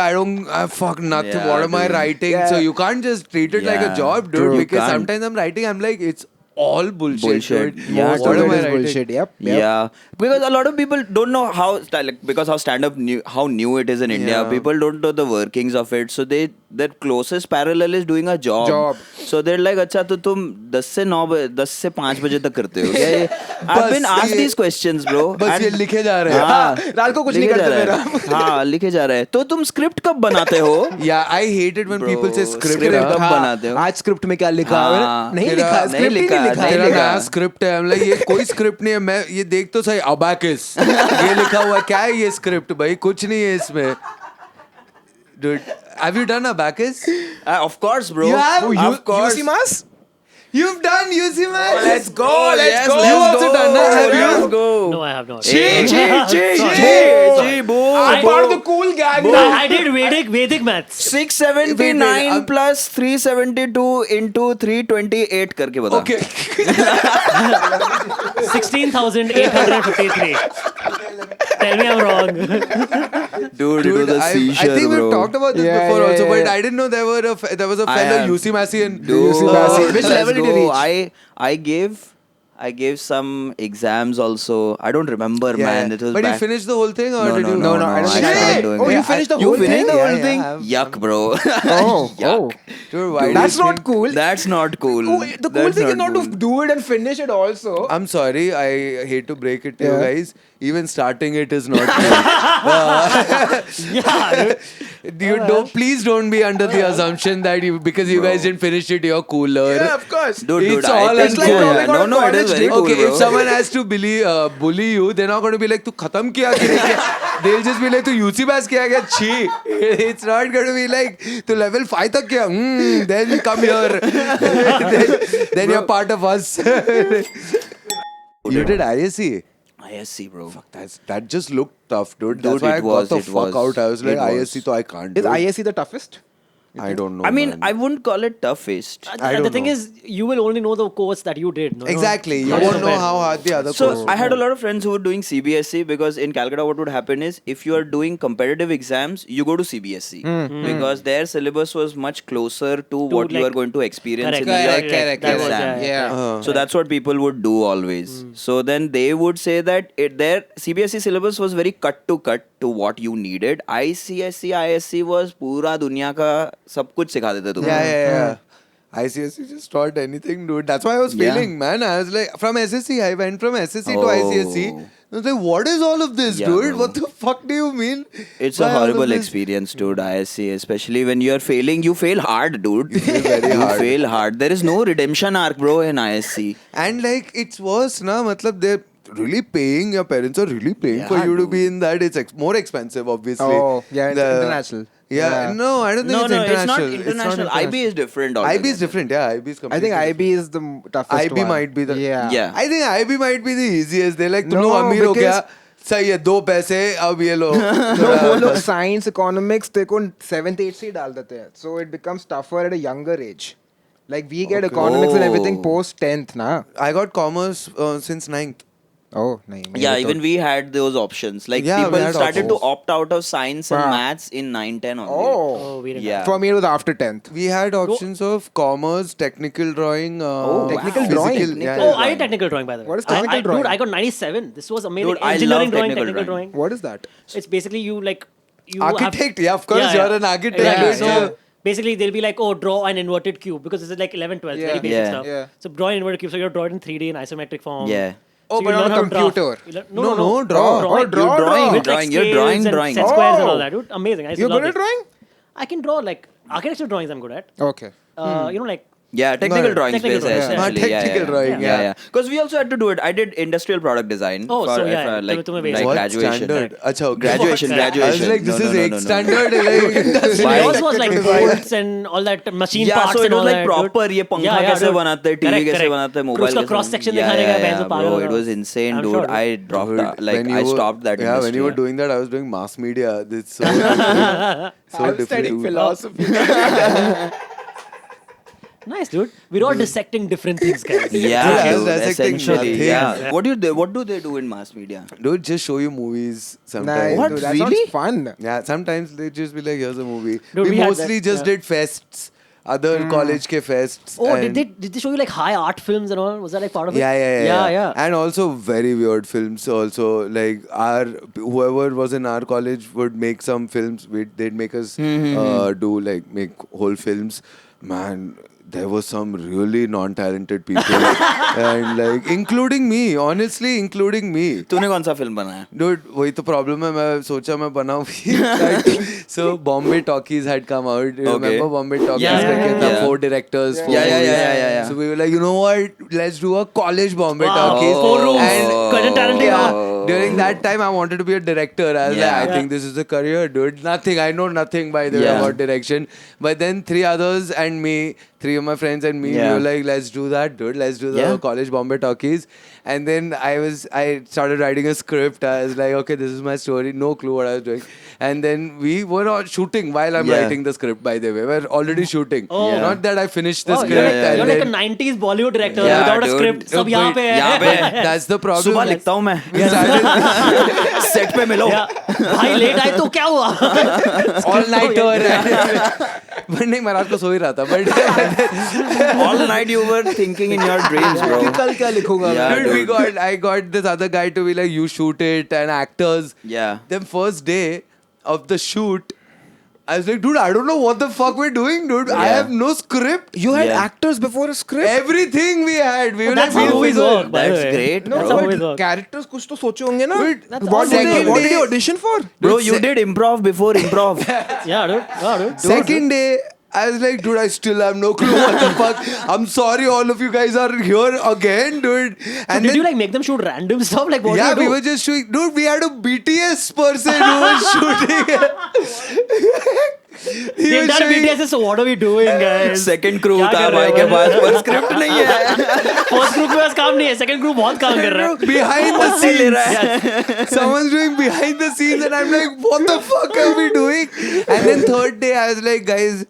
fuck nothing. Yeah, what am I dude. writing? Yeah. So you can't just treat it like a Yeah. job, dude. True. You Because can't. sometimes I'm writing, I'm like, it's all bullshit. Bullshit. Dude. Yeah, Most what of am it I is writing? bullshit. Yep. Yeah, because a lot of people don't know how like, because how stand-up new, how new it is in India. Yeah. People don't know the workings of it, so their closest parallel is doing a job. So they're like, अच्छा तो तुम 10 से 5 बजे तक करते हो क्या? I've been asked these questions, bro. बस And- ये लिखे जा रहे हैं. हाँ, रात को कुछ नहीं लिखे जा करते रहा है. हाँ, लिखे जा रहा है. तो तुम स्क्रिप्ट कब बनाते हो? Yeah, I hate it when Bro, people say script. script huh? कब बनाते हो? आज स्क्रिप्ट में क्या लिखा है? हाँ. नहीं तेरा- लिखा, नहीं स्क्रिप्ट ही लिखा, नहीं लिखा. नहीं तेरा लिखा. नया स्क्रिप्ट है. I'm like, ये कोई स्क्रिप्ट नहीं है. मैं ये देख तो सही, अबाकस ये लिखा हुआ है. क्या है ये स्क्रिप्ट भाई? कुछ नहीं है इसमें. Dude, have you done abacus? Of course, bro. You have? Of course. Yusimas? You've done UCMAS? Let's go, Oh, let's yes, go. let's You also go. done that, have you? Let's go. No, I have not. Chi, boom. I'm part of the cool gang. I did Vedic maths. 679 Wait, wait, plus 372 into 328 करके बता. Okay. 16,853. Tell me I'm wrong. Dude, it was a I seashell, think bro. we've talked about this Yeah, before yeah, also, but yeah. I didn't know there was a I fellow am- UC Massian. Dude, Massey. Which let's level did you go. reach? I gave some exams also. I don't remember, Yeah, man. yeah. It was But you back. finished the whole thing, or No, did no, you? no, No, I don't think I stopped did. doing Oh, you it. finished the You whole finished thing? the Yeah, whole yeah, thing? I have. Yuck, bro. Oh, oh. Dude, why do That's you not think- cool. That's not cool. Oh, the cool That's thing is not cool. to do it and finish it also. I'm sorry, I hate to break it to you Yeah. guys. Even starting it is not cool. Yeah. Please don't be under the assumption that because you guys didn't finish it, you're cooler. Yeah, of course. Dude, It's I all think it's like so, dropping yeah. out No, of no, it is college, very dude. cool, Okay, bro. if someone has to bully you, they're not going to be like, "Tu khatam kiya ki nahi kiya?" They'll just be like, "Tu UC pass kiya kya?" Chi. It's not going to be like, "Tu level 5 tak kiya?" Then come here. then you're part of us. You did ISC. ISC, bro. That just looked tough, dude. Dude, That's why I it got was, the it fuck was. out. I was like, It was. ISC, so I can't. Is do it. ISC the toughest? I don't know. I mean, man. I wouldn't call it toughest. I the don't thing know. is, you will only know the course that you did. No? Exactly. You Can't won't know compare. how hard the other course So I would had a be. lot of friends who were doing CBSE because in Calcutta, what would happen is if you are doing competitive exams, you go to CBSE because their syllabus was much closer to what you like- are going to experience Correct, in your correct, That was, exam. Yeah. So that's what people would do always. So then they would say that their CBSE syllabus was very cut to what you needed. ICSE, ISC was पूरा दुनिया का सब कुछ सिखा देते तुम्हें. Yeah. ICSE just taught anything, dude. That's why I was Yeah. failing, man. I was like, from SSC, I went from SSC to Oh. ICSE. I was like, what is all of this, Yeah, dude? bro. What the fuck do you mean? It's by a all of horrible this? experience, dude. ISC, especially when you're failing, you fail hard, dude. You fail very hard. fail hard. There is no redemption arc, bro, in ISC. And like, it's worse, na? Matlab, they're really paying, your parents are really paying for Yeah, you to dude. be in that. It's more expensive, obviously. Oh, yeah, it's international. Yeah, Yeah. no, I don't think No, it's no, it's international. not international. IB is different. IB is altogether. different, yeah. IB is I completely think IB is the toughest IB one. might be the- Yeah. Yeah. I think IB might be the easiest. They're like, No, तुम अमीर हो गया, because- सही है, 2 पैसे, अब ये लो. No, वो लोग science, economics, they को 7th, 8th से ही डाल देते हैं. So it becomes tougher at a younger age. Like we get economics and everything Oh. post 10th, na? I got commerce since 9th. Oh, nahi. Yeah, even we had those options. Like Yeah, we people had started options. to opt out of science and Wow. maths in 9, 10 only. Oh. Oh, we didn't Yeah. For me, it was after 10th. We had options of commerce, technical drawing, Technical physical, drawing? yeah, Technical Oh, yeah. I did technical drawing by the way. What is technical drawing? Dude, I got 97. This was amazing. Dude, I Engineering love drawing, technical technical drawing. drawing. What is that? It's basically you like you Architect, have, yeah, of course, you're an architect. Exactly. Yeah. So basically they'll be like, oh, draw an inverted cube because this is like 11, 12, very Yeah. basic Yeah. stuff. Yeah. So draw an inverted cube. So you draw it in 3D in isometric form. Yeah. Oh, So but you on learn a how to draw. computer. You learn- No, no, no, draw. Oh, draw, You're draw. drawing, With, like, drawing. You're scales drawing, and drawing. set squares and all Oh. that, dude. Amazing. I used You're to love good at it. drawing? I can draw like architecture drawings. I'm good at. Okay. You know, like Yeah, technical No, drawing technical space drawing, yeah. essentially. Technical drawing, yeah. yeah. Because we also had to do it. I did industrial product design Oh, for so yeah, like, तुम्हें like basic. What graduation. standard? Acha, okay. Graduation, What? graduation. I was like, this No, is no, no, 8th no, no. standard. Like, Why? yours was like bolts and all that machine Yeah, parts so it and was all like that. proper, ये पंखा कैसे dude. बनाते हैं, TV Correct, कैसे correct. बनाते हैं, फिर mobile उसका कैसे cross section बनाते हैं. दिखाने का Yeah, बैंड yeah, पागल bro, होगा। it was insane, I'm dude. sure, dude. I dropped, Dude, like, when I you were- stopped that Yeah, when you were industry. doing that, I was doing mass media. It's so different. So I'm studying different. philosophy. Nice, dude. We're all dissecting different things, guys. Yeah, Dude, I was dude, dissecting essentially. nothing. Yeah. What do they do in mass media? Dude, just show you movies sometimes. Nice, What? dude, that Really? sounds fun. Yeah, sometimes they just be like, here's a movie. Dude, we we had mostly that, just yeah. did fests, other college ke fests. Oh, and- did they show you like high art films and all? Was that like part of it? Yeah. And also very weird films. Also, like whoever was in our college would make some films. They'd make us make whole films. Man, there were some really non-talented people, and like including me. Honestly, including me. तूने कौन सा film बनाया? Dude, वही तो problem है. मैं सोचा मैं बनाऊँ भी. So Bombay Talkies had come out. You Okay. remember Bombay Talkies? Yeah, करके था, yeah. 4 directors. 4 Yeah, yeah, movies. yeah, yeah, yeah. So we were like, you know what? Let's do a college Bombay Wow. Talkies. 4 rooms. And Quentin Tarantino. yeah, during that time, I wanted to be a director. I was Yeah. like, I think this is a career, dude. Nothing. I know nothing by the way Yeah. about direction. But then 3 others and me, 3 of my friends and me, we Yeah. were like, let's do that, dude. Let's do the Yeah. college Bombay Talkies. And then I started writing a script. I was like, okay, this is my story. No clue what I was doing. And then we were all shooting while I'm Yeah. writing the script, by the way. We're already shooting. Oh. Yeah. Not that I finished the Oh, script. you're like, and you're like a then- 90s Bollywood director Yeah, without a dude. script. सब यहाँ पे है. यहाँ पे है. That's the problem. सुबह लिखता हूँ मैं. We started Set पे मिलो. Yeah. भाई लेट आए तो क्या हुआ? all nighter. But नहीं, मैं रात को सो ही रहा था. But All night you were thinking in your dreams, bro. कल क्या लिखूंगा Yeah, मैं? dude, I got this other guy to be like, you shoot it, and actors. Yeah. Then first day of the shoot, I was like, dude, I don't know what the fuck we're doing, dude. I Yeah. have no script. You had Yeah. actors before a script? Everything we had. We were That's like, how we'll movies figure- work, by the That's way. great, No, That's how but movies work. characters कुछ तो सोचे होंगे ना? Dude, That's What all movies did work. you audition for? Bro, Dude, you did improv before improv. Yeah, dude. Yeah, dude. Second day, I was like, dude, I still have no clue what the fuck. I'm sorry, all of you guys are here again, dude. So And did then, you like make them shoot random stuff? Like what yeah, do you we do? were just shooting. Dude, we had a BTS person who was shooting. The entire BTS is, so what are we doing, guys? Second crew क्या था कर रहे भाई हो? के पास, पर script नहीं है. फर्स्ट ग्रुप में बस काम नहीं है, सेकंड ग्रुप बहुत काम कर रहा है. Behind the पत्ते ले रहा scenes. है. Someone's doing behind the scenes, and I'm like, what the fuck are we doing? And then third day, I was like, guys,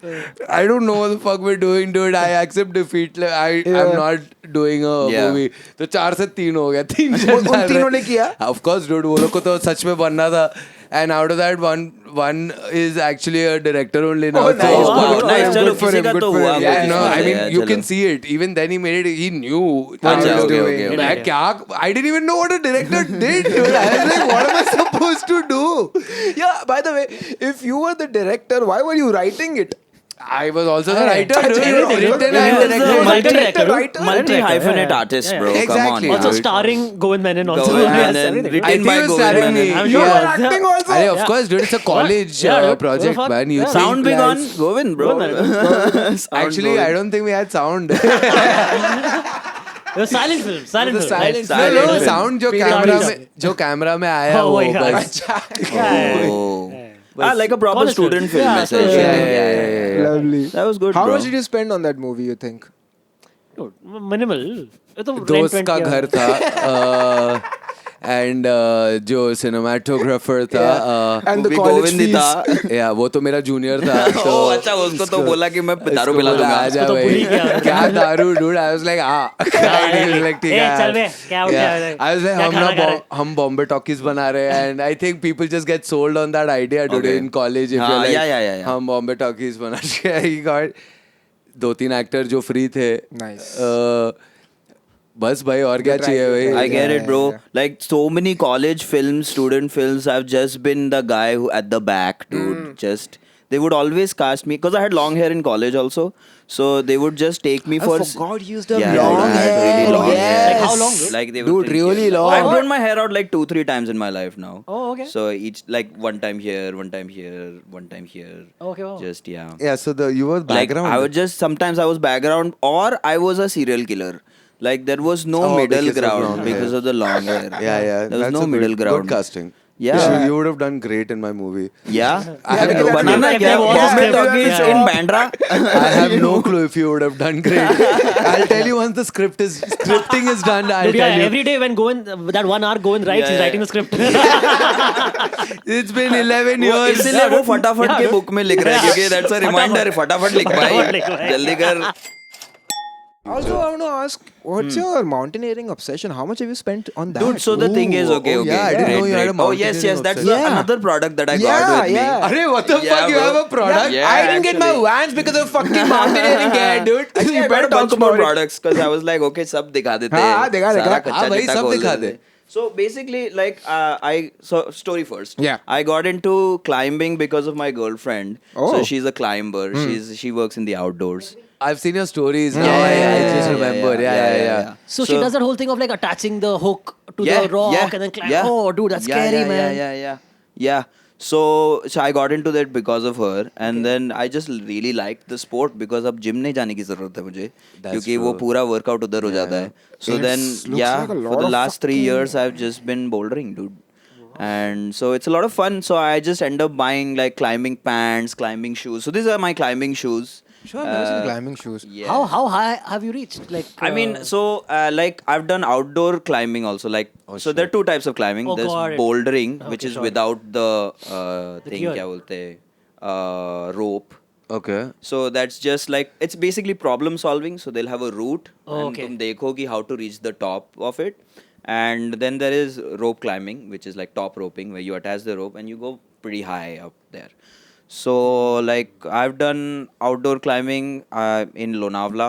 I don't know what the fuck we're doing, dude. I accept defeat. I'm not doing a Yeah. movie. तो 4 से 3 हो गया. 3 उन तीनों ने किया? Of course, dude. वो लोग को तो सच में बनना था. And out of that, one is actually a director only now. Oh, nice. So, Wow, Good for nice. him, चलो good for किसी him, का good तो for हुआ. him. yeah, वो no, किसी I का mean, है, you चलो. can see it. Even then, he made it. He knew what अच्छा, he was okay, doing. okay, okay. मैं क्या? I didn't even know what a director did. Dude. I was like, what am I supposed to do? Yeah, by the way, if you were the director, why were you writing it? I was also the writer. Achha, Dude. everything. Written Yeah, and yeah, directed. yeah. multi- writer. multi-hyphenate artist, bro. Come on. Exactly. Also dude. starring Govind Menon also. Govind Yes, Menon, everything. written I think by he was Govind starring Menon. me. I'm You sure are it was. acting also. Arey, of Yeah. course, dude. It's a college Yeah, dude. project, What the fuck? man. You Yeah. think Sound big on like- Govind, bro. Govind Sound Actually, Govind. I don't think we had sound. It was silent film. Silent It was film. silent Nice. film. No, no, Silent sound जो Big camera artist. में जो camera में आया Oh, वो my God. बस. Oh. Ah, like a proper College film. student film, Yeah, essentially. yeah, Lovely. That was good, How bro. much did you spend on that movie, you think? Dude, minimal. ये तो दोस्त rent का किया. घर था and जो cinematographer था And वो the भी college गोविंद ही fees. था. या वो तो मेरा जूनियर था तो ओह, अच्छा, उसको तो बोला कि मैं दारू इसको पिला बोला, दूंगा. आजा उसको तो भाई. bully किया. क्या दारू dude I was like like ठीक ए, है चल बे, क्या हो गया? आई वाज लाइक क्या खाना खा रहे हैं? हम बॉम्बे टॉकीज बना रहे हैं and I think people just get sold on that idea today Okay. In college if हाँ, यू yeah, yeah, yeah. हम बॉम्बे टॉकीज बना रहे हैं ही गॉट 2-3 एक्टर जो फ्री थे Nice. बस भाई और क्या Good चाहिए track, भाई good I track. get Yeah, it, bro. yeah. Like so many college films, student films, I've just been the guy who at the back, dude. Just they would always cast me because I had long hair in college also. So they would just take me for. forgot you used to have Yeah, long dude, I had hair. really long Yes. hair. Like how long, dude? Like they would Dude, think, really yeah. long. I've grown my hair out like 2-3 times in my life now. Oh, okay. So each like one time here, one time here, one time here. Okay, wow. Just yeah. yeah so you were Like background I would just sometimes I was background or I was a serial killer. Like there was no Oh, middle because of ground long because hair. of the long hair. yeah There was that's no a middle good, ground. good casting Yeah. you would have done great in my movie Yeah. I have no Banana If kya? there was a Bombay script, Talkies yeah. in Bandra. I have no clue if you would have done great. I'll tell you once the scripting is done. I'll Dude, yeah, tell you. every day when Govind, that 1 hour Govind writes, Yeah, he's yeah. writing the script. It's been 11 वो years. इसलिए वो फटाफट के book में लिख रहा है क्योंकि that's a reminder. फटाफट लिख फटाफट लिख भाई. भाई. जल्दी कर. Also, I want to ask, what's your mountaineering obsession? How much have you spent on that? Dude, so the thing is, okay, oh, okay. yeah, I didn't know you had a Oh, yes, mountaineering that's obsession. Yeah. another product that I Yeah, got with yeah. me. Arey, what the Yeah, fuck? You bro. have a product? Yeah, I didn't get my actually. vans because of fucking mountaineering gear, dude. Actually, I You got better a bunch talk more about it. products because I was like, okay, सब दिखा देते हाँ, हैं. दिखा, सारा दिखा. कच्चा हाँ भाई, चिट्टा सब खोल दिखा देते दे. हैं. So basically, like, so story first. Yeah. I got into climbing because of my girlfriend. Oh. So she's a climber. She works in the outdoors. I've seen your stories now. Yeah, I just remember. Yeah. So she does that whole thing of like attaching the hook to the rock and then climb. yeah. Oh, dude, that's Yeah, scary, yeah, man. Yeah. So I got into that because of her, and then I just really liked the sport because अब gym नहीं जाने की जरूरत है मुझे, क्योंकि वो true. पूरा workout उधर हो जाता है. So It then looks yeah, like a for lot the of last 3 years I've just been bouldering, dude. And so it's a lot of fun. So I just end up buying like climbing pants, climbing shoes. So these are my climbing shoes. Sure, I've never seen climbing shoes. Yeah. How high have you reached? Like, I mean, so like I've done outdoor climbing also. Like, so there are 2 types of climbing. Oh, There's got it. bouldering, Okay, which is sure. without the thing, gear. क्या बोलते हैं, rope. Okay. So that's just like it's basically problem solving. So they'll have a route, Oh, and okay. तुम देखो कि how to reach the top of it. And then there is rope climbing, which is like top roping, where you attach the rope and you go pretty high up there. So like I've done outdoor climbing in Lonavala.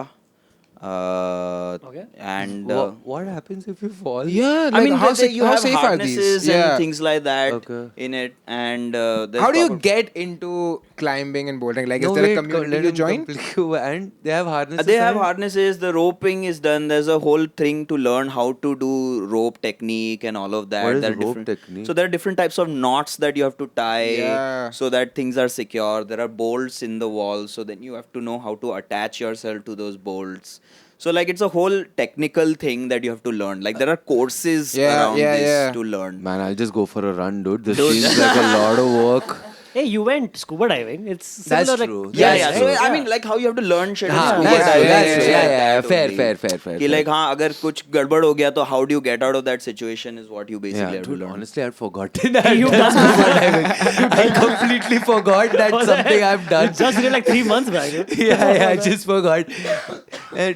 Okay. And What happens if you fall? Yeah, like I mean, how, you how have safe are these? harnesses and things like that Okay. in it. And there's How do you proper- get into climbing and bouldering? Like, No, is there wait, a community let you him join? complete- And they have harnesses. They have and- harnesses, the roping is done. There's a whole thing to learn how to do rope technique and all of that. What is There are rope different- technique? So there are different types of knots that you have to tie Yeah. so that things are secure. There are bolts in the wall, so then you have to know how to attach yourself to those bolts. So like it's a whole technical thing that you have to learn. Like there are courses Yeah, around yeah, this yeah. to learn. Man, I'll just go for a run, dude. This Dude. seems like a lot of work. Hey, you went scuba diving. It's That's similar. true. Like, Yeah, That's yeah. true. So I mean, like how you have to learn shit. in हाँ, scuba that's diving. true, that's It's true. like Yeah, yeah, that fair, only. fair. कि like हाँ अगर कुछ गड़बड़ हो गया तो how do you get out of that situation is what you basically Yeah, have to dude, learn. honestly, I'd forgotten that. You've done scuba diving. I completely forgot that's something I've done. You just did it like 3 months back. Dude. I just forgot.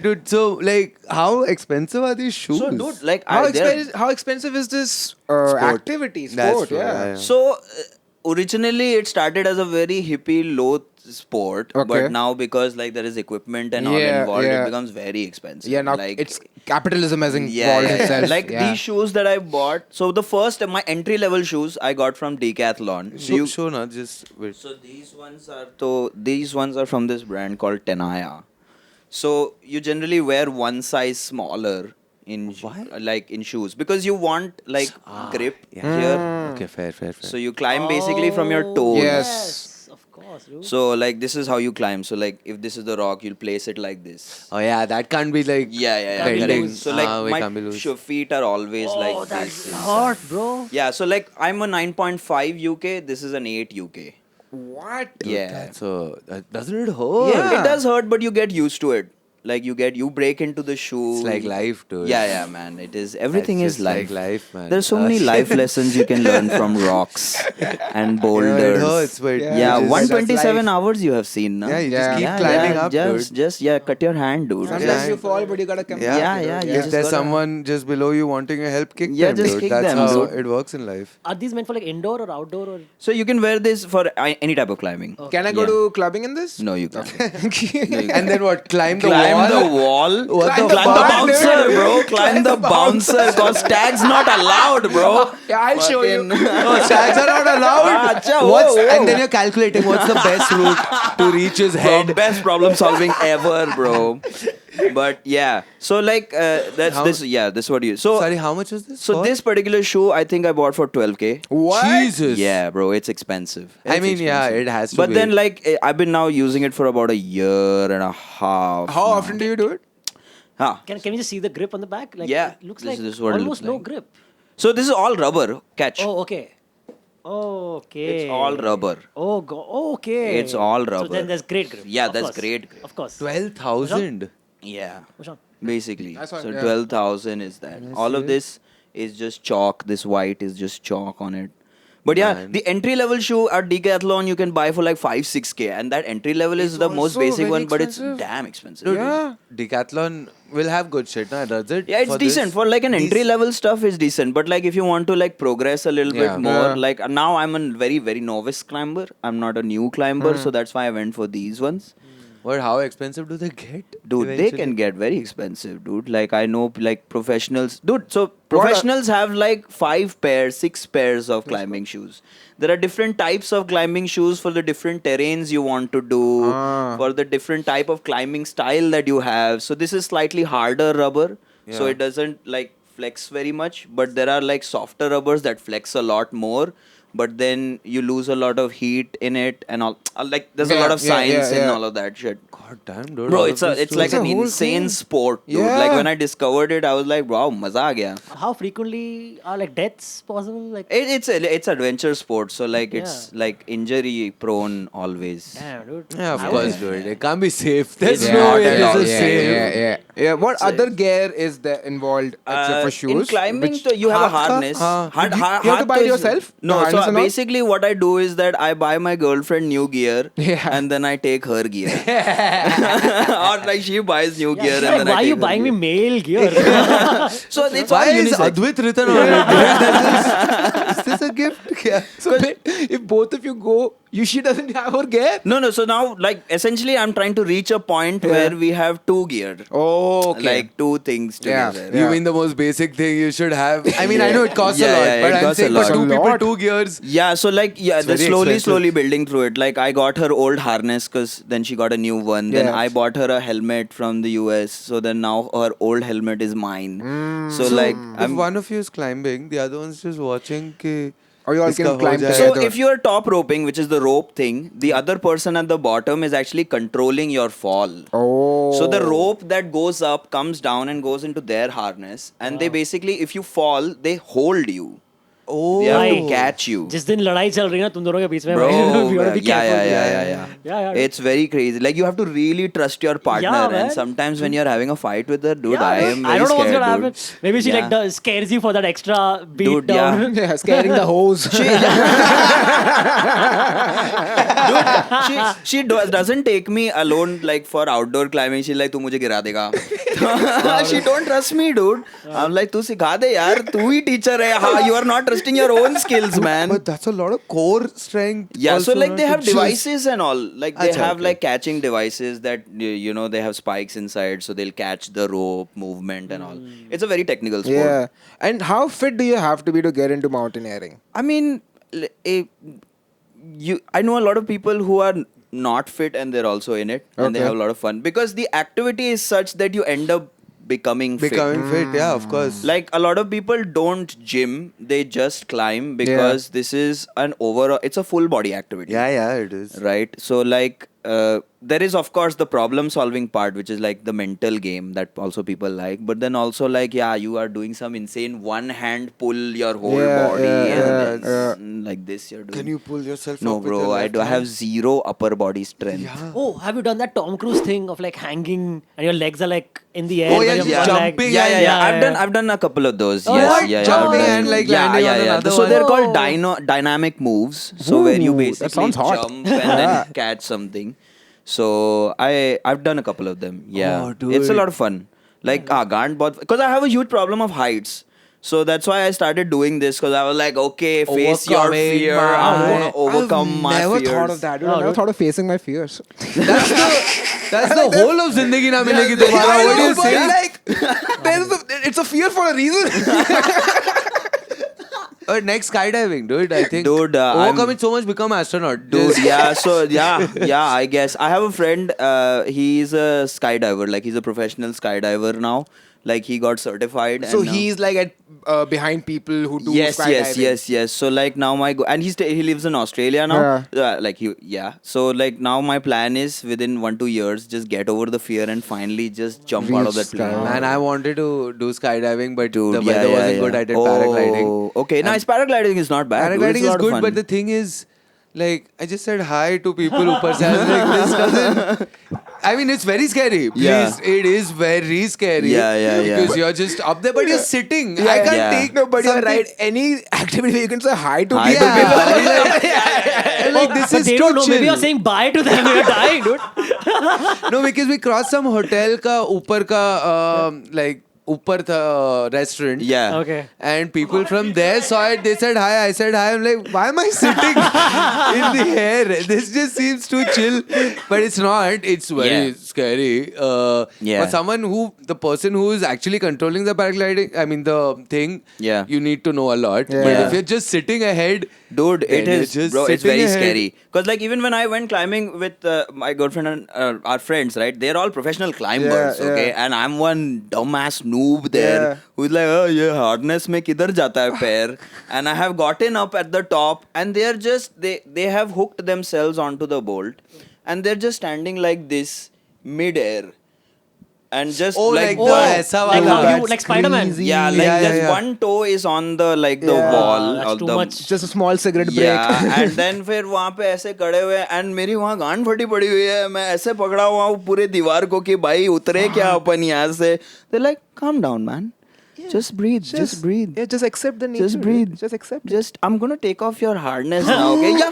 Dude, so like, how expensive are these shoes? So dude, like How expensive is this activity? That's Sport, true, yeah. So originally it started as a very hippie low sport, Okay. but now because like there is equipment and all Yeah, involved, yeah. it becomes very expensive. Yeah, now like, it's capitalism has involved yeah. itself. Like yeah. these shoes that I bought. So the first my entry level shoes I got from Decathlon. Sure, not just wait. So these ones are from this brand called Tenaya. So you generally wear one size smaller in like in shoes because you want like grip here. Okay, fair. So you climb basically from your toes. Yes. Of course, dude. So like this is how you climb. So like if this is the rock, you'll place it like this. Oh yeah, that can't be like Yeah. Can't be correct. loose. So like we can't be loose. my feet are always Oh, like that's this. hot, bro. Yeah. So like I'm a 9.5 UK. This is an 8 UK. What? Yeah. So doesn't it hurt? Yeah. It does hurt, but you get used to it. Like you break into the shoe. It's like life, dude. Yeah, man. It is. Everything That's is just life. like life, man. There's so many life lessons you can learn from rocks and boulders. It hurts, but Yeah, you just- 127 That's life. hours you have seen, no? Yeah, you Yeah. just keep Yeah, climbing yeah, up, just, dude. cut your hand, dude. Sometimes Yeah. you fall, but you gotta come Yeah. back. Yeah, dude. you If just there's gotta- someone just below you wanting your help, kick Yeah, them, just dude. kick That's them, how dude. it works in life. Are these meant for like indoor or outdoor or? So you can wear this for any type of climbing. Can I go Yeah. to clubbing in this? No, you can't. And then what? Climb the Climb wall? the wall. What Climb the the fuck, bouncer, dude? bro. Climb the bouncer. Cause tag's not allowed, bro. Yeah, I'll show you. Oh, tags are not allowed. Acha, What's, whoa. And then you're calculating what's the best route to reach his Bro, head. best problem solving ever, bro. But yeah, so like that's How- this. Yeah, this is what you. So Sorry, how much is this? so for? this particular shoe I think I bought for 12K. What? Jesus. Yeah, bro, it's expensive. I It's mean, yeah, expensive. it has to But be. then like I've been now using it for about a year and a half. How now. often do you do it? Huh. Can we just see the grip on the back? Like, Yeah, it looks this like is what it almost looks no like. grip. So this is all rubber. Catch. Oh, okay. Okay. It's all rubber. Oh, okay. It's all So rubber. then there's great grip. Yeah, Of that's course. great grip. Of course. 12,000. Yeah. Which one? Basically. That's what- So yeah. 12,000 is that. All of this is just chalk. This white is just chalk on it. But yeah, Man. the entry level shoe at Decathlon you can buy for like 5-6K, and that entry level is the most also basic very one, but it's expensive. damn expensive. Dude, Yeah. Decathlon will have good shit, na? Does it? Yeah, it's for decent this? for like an Dec- entry level stuff is decent, but like if you want to like progress a little Yeah. bit more, Yeah. like now I'm a very novice climber. I'm not a new climber, so that's why I went for these ones. But how expensive do they get? Dude, they eventually? can get very expensive, dude. Like I know like professionals. Dude, so professionals have like 5 pairs, 6 pairs of climbing shoes. There are different types of climbing shoes for the different terrains you want to do, for the different type of climbing style that you have. So this is slightly harder rubber, so Yeah. it doesn't like flex very much, but there are like softer rubbers that flex a lot more. But then you lose a lot of heat in it and all. Like there's a Yeah, lot of yeah, science yeah, in yeah. all of that shit. God damn, dude. Bro, all it's of this like too. an a whole insane thing. sport, dude. Yeah. Like when I discovered it, I was like, wow, maza aa gaya. How frequently are like deaths possible? Like, It's adventure sport, so like it's Yeah. like injury prone always. damn, dude. Yeah, of I course, was- dude. It can't be safe. There's It's no not way at this all. is yeah, safe. yeah. What So- other gear is there involved except for shoes? In climbing, Which- so you have a Haath ka? harness. हाँ. You have to buy it yourself? No, The harness so and all? basically what I do is that I buy my girlfriend new gear Yeah. and then I take her gear. Or like she buys new Yeah, gear she's and like, then why I are take you her buying me gear. male gear? So it's Why all is unisex. Advait written on it? Is this a gift? Yeah. So if both of you go, she doesn't have her gear. No. So now, like, essentially, I'm trying to reach a point where we have 2 gear. Oh, okay. Like 2 things Yeah. together. You mean the most basic thing you should have? I mean, I know it costs Yeah, a lot, yeah, but it I'm costs a saying for lot. two A people, lot. 2 gears. Yeah, so like, yeah, It's they're very slowly expensive. building through it. Like, I got her old harness because then she got a new one. Then Yeah. I bought her a helmet from the US. So then now her old helmet is mine. So, So like, if one of you is climbing, the other one's just watching. Ki Or you all iska can ho climb jayega. together. So if you are top roping, which is the rope thing, the other person at the bottom is actually controlling your fall. Oh. So the rope that goes up comes down and goes into their harness, and they basically, if you fall, they hold you. They have to भाई, catch you. जिस दिन लड़ाई चल रही है ना तुम दोनों के बीच में, Bro, you gotta be yeah, careful. yeah. Yeah. It's very crazy. Like you have to really trust your partner, Yeah, and man. sometimes when you're having a fight with her, dude, Yeah, I dude, am I very don't know what's scared, gonna dude. happen. Maybe she Yeah. scares you for that extra beat Dude, down. Yeah, scaring the hose. Doesn't take me alone like for outdoor climbing. She's like, तू मुझे गिरा देगा. She don't trust me, dude. I'm like, तू सिखा दे यार. तू ही teacher है. हाँ, you are not trusting your own skills, man. But that's a lot of core strength. Yeah, so also, like no, they to have just- devices and all. Like they Acha, have okay. like catching devices that you know they have spikes inside, so they'll catch the rope movement and all. It's a very technical sport. Yeah. And how fit do you have to be to get into mountaineering? I mean, I know a lot of people who are not fit and they're also in it and they Okay. have a lot of fun because the activity is such that you end up becoming fit. fit, yeah, of course. Like a lot of people don't gym, they just climb because this is an overall, it's a full body activity. yeah, it is. Right. So like there is of course the problem solving part, which is like the mental game that also people like, but then also like you are doing some insane one hand pull your whole Yeah, body yeah, and then like this you're doing. Can you pull yourself No, up with bro, your I left do have hand? zero upper body strength. Oh, have you done that Tom Cruise thing of like hanging and your legs are like in the air? Oh, when yeah, you have yeah. one leg? Jumping Yeah. I've done a couple of those. Oh, Yes, what? yeah, Jumping I've done- and, like, yeah, landing on yeah. another So they're one. called dynamic moves. So where you Ooh, that basically sounds hot. jump and then catch something. So I've done a couple of them. Yeah, Oh, it's a dude. lot of fun. Like because I have a huge problem of heights. So that's why I started doing this because I was like, okay, face your Overcoming fear. my- I'm gonna overcome I've my never fears. thought of that. Dude. Oh, I never dude. thought of facing my fears. That's the whole of Zindagi Na Milegi Dobara. What do you say? It's a fear for a reason. Next skydiving, dude. I think. Dude, overcome I'm- it so much, become astronaut. Dude, Just- yeah, so yeah, I guess. I have a friend, he's a skydiver, like he's a professional skydiver now. Like he got certified. So and now- he's like at behind people who do yes, skydiving. yes. So like now and he lives in Australia now. So like now my plan is within 1-2 years just get over the fear and finally just jump out of Reach that plane. sky. Man, I wanted to do skydiving, but Dude, the weather wasn't good. I did paragliding. Oh, okay. Nice. Paragliding is not bad. dude. Paragliding It's a is lot of good, fun. but the thing is, like, I just said hi to people upar se. I was like, this doesn't. I mean, it's very scary. Please, Yeah. it is very scary. Yeah. Because you're just up there, but you're sitting. I can't Yeah. take No, but you're something- right. Any activity where you can say hi to Hi to people. people. I'm like, this But is they too don't know. chill. Maybe you're saying bye to them. You're dying, dude. No, because we crossed some hotel ka upar ka like upar tha restaurant. Yeah. Okay. And people from there saw it. They said hi. I said hi. I'm like, why am I sitting in the air? This just seems too chill, but it's not. It's very Yeah. scary. Yeah. For the person who is actually controlling the paragliding, I mean the thing. Yeah. You need to know a lot. But Yeah. if you're just sitting ahead, Dude, it then you're is, just bro. It's sitting very ahead. scary. Because like even when I went climbing with my girlfriend and our friends, right? They're all professional climbers, Yeah, okay? yeah. And I'm one dumbass noob there Yeah. who's like, oh, yeah, harness mein kidhar jata hai pair? And I have gotten up at the top, and they're just they have hooked themselves onto the bolt, and they're just standing like this mid-air, and just Oh, like the- the aisa Like wala. how you, That's like Spider-Man. crazy. yeah, like Yeah, just yeah. one toe is on the like the Yeah. wall. That's of too the, much. Just a small cigarette break. Yeah, and then फिर वहाँ पे ऐसे खड़े हुए and मेरी वहाँ गांड फटी पड़ी हुई है मैं ऐसे पकड़ा हुआ हूँ पूरे दीवार को कि भाई उतरे क्या अपन यहाँ से they're like calm down man just breathe just breathe Yeah, just accept the nature. just breathe dude. Just accept. just I'm gonna take off your harness now okay yeah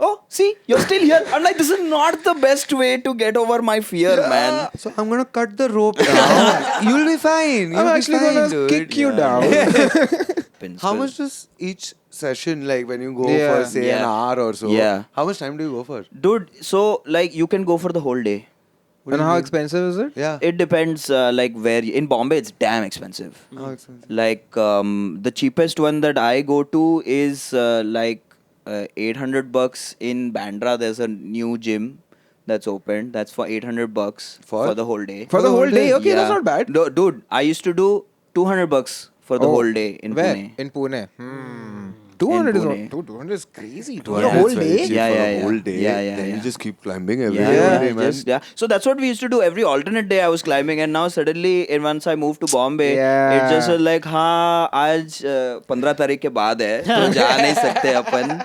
oh see you're still here I'm like this is not the best way to get over my fear man So I'm gonna cut the rope down. You'll be fine. You'll I'm be actually fine, gonna dude. kick you down. How much does each session, like when you go Yeah. for say an Yeah. hour or so? Yeah. How much time do you go for? dude so like you can go for the whole day. What do And you how mean? expensive is it? Yeah. It depends like where in Bombay it's damn expensive. How expensive? Like the cheapest one that I go to is like $800 in Bandra. There's a new gym that's opened. That's for $800 For? the whole day. For the whole day? Okay, that's Yeah. not bad. Dude, I used to do $200 for the Oh, whole day in Where? Pune. In Pune. 200 is Pune. not, 200 is crazy. 200 A whole is very day? cheap Yeah, for yeah, a yeah. whole day. Yeah, yeah, Then yeah. you just keep climbing every Yeah, day, man. just, yeah. So that's what we used to do. Every alternate day I was climbing, and now suddenly, once I moved to Bombay, Yeah. it just was like, हाँ आज 15 तारीख के बाद है, तो जा नहीं सकते अपन.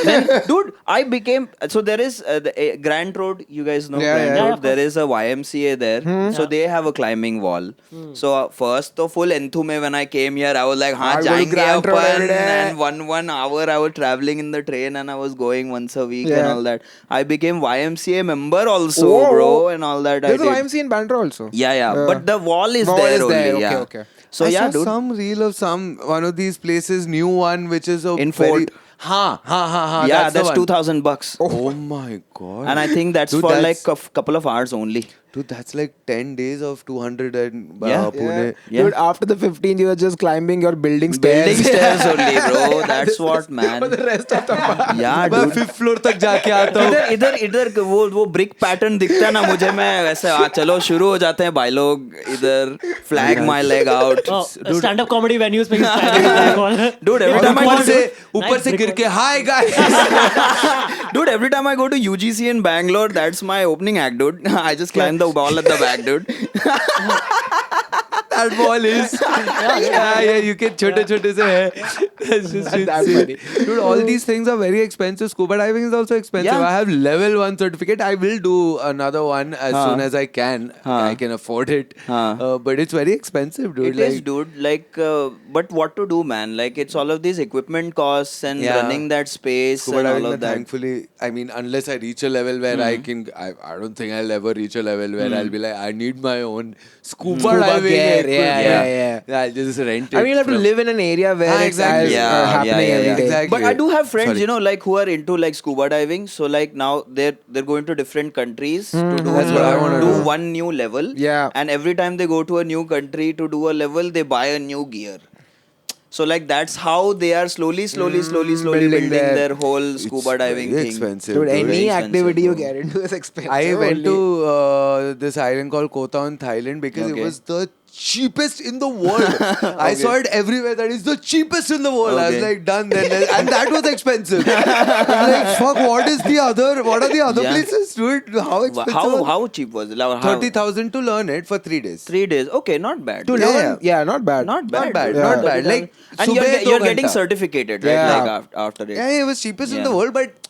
Then, dude, I became so there is the Grant Road. You guys know Yeah, Grant yeah. Yeah, Road. of There course. is a YMCA there, so they have a climbing wall. So first, तो full enthu में when I came here, I was like, हाँ I'll go to जाएंगे Grant Road upon. every day. And one hour I was traveling in the train, and I was going once a week and Yeah. all that. I became YMCA member also, Whoa. bro, and all that. There's I a did. YMCA in Bandra also. Yeah. But the wall is Wall there is only. there, okay, yeah. okay. So I yeah, saw dude. some reel of one of these places, new one, which is a In very, Fort. ha. Yeah, that's the one. $2,000. Oh my god! And I think that's Dude, for like a couple of hours only. dude, that's like 10 days of 200 and Yeah. Pune. Yeah. Dude, after the 15th, you were just climbing your building stairs. Building stairs only, bro. That's what, man. For the rest of the month. Yeah, मैं dude. 5th floor तक जाके आता हूँ. इधर वो brick pattern दिखता है ना मुझे. मैं वैसे चलो शुरू हो जाते हैं भाई लोग. इधर flag my leg out. Oh, stand-up comedy venues में stand-up Dude, every और time I ऊपर go से to, ऊपर से गिर के hi guys. dude, every time I go to UGC in Bangalore, that's my opening act, dude. I just climb the wall at the back, dude. That wall is yeah you can छोटे से है. That's just That's insane. funny. Dude, all these things are very expensive. Scuba diving is also expensive. Yeah. I have level 1 certificate. I will do another one as soon as I can. I can afford it. But it's very expensive, dude. It is, dude. Like, but what to do, man? Like, it's all of these equipment costs and Yeah. running that space Scuba and diving, all of that. thankfully, I mean, unless I reach a level where I can, I don't think I'll ever reach a level where I'll be like, I need my own scuba diving gear, equipment. yeah. I'll just rent it. I mean, you have to from- live in an area where it's exactly. as, happening every day. Exactly. But I do have friends, Sorry. you know, like who are into like scuba diving. So like now they're going to different countries to do, That's what I wanna do. one new level. Yeah. And every time they go to a new country to do a level, they buy a new gear. So like that's how they are slowly building their whole scuba diving very thing. expensive. Dude, dude. any Very expensive, activity you bro. get into is expensive. I went only. to this island called Koh Tao in Thailand because it Okay. was the cheapest in the world. I saw it everywhere that it's the cheapest in the world. I was Okay. like, done then. And that was expensive. I'm like, fuck, what are the other Yeah. places, dude? How expensive? How cheap was it? Like, how- 30,000 to learn it for 3 days. 3 days. Okay, not bad. To Yeah, learn, yeah, not bad. Not bad. Not bad, dude. not bad. Like, and you're, सुबह you're 2 getting घंटा. certificated, right? Yeah. Like after it. Yeah, it was cheapest in Yeah. the world, but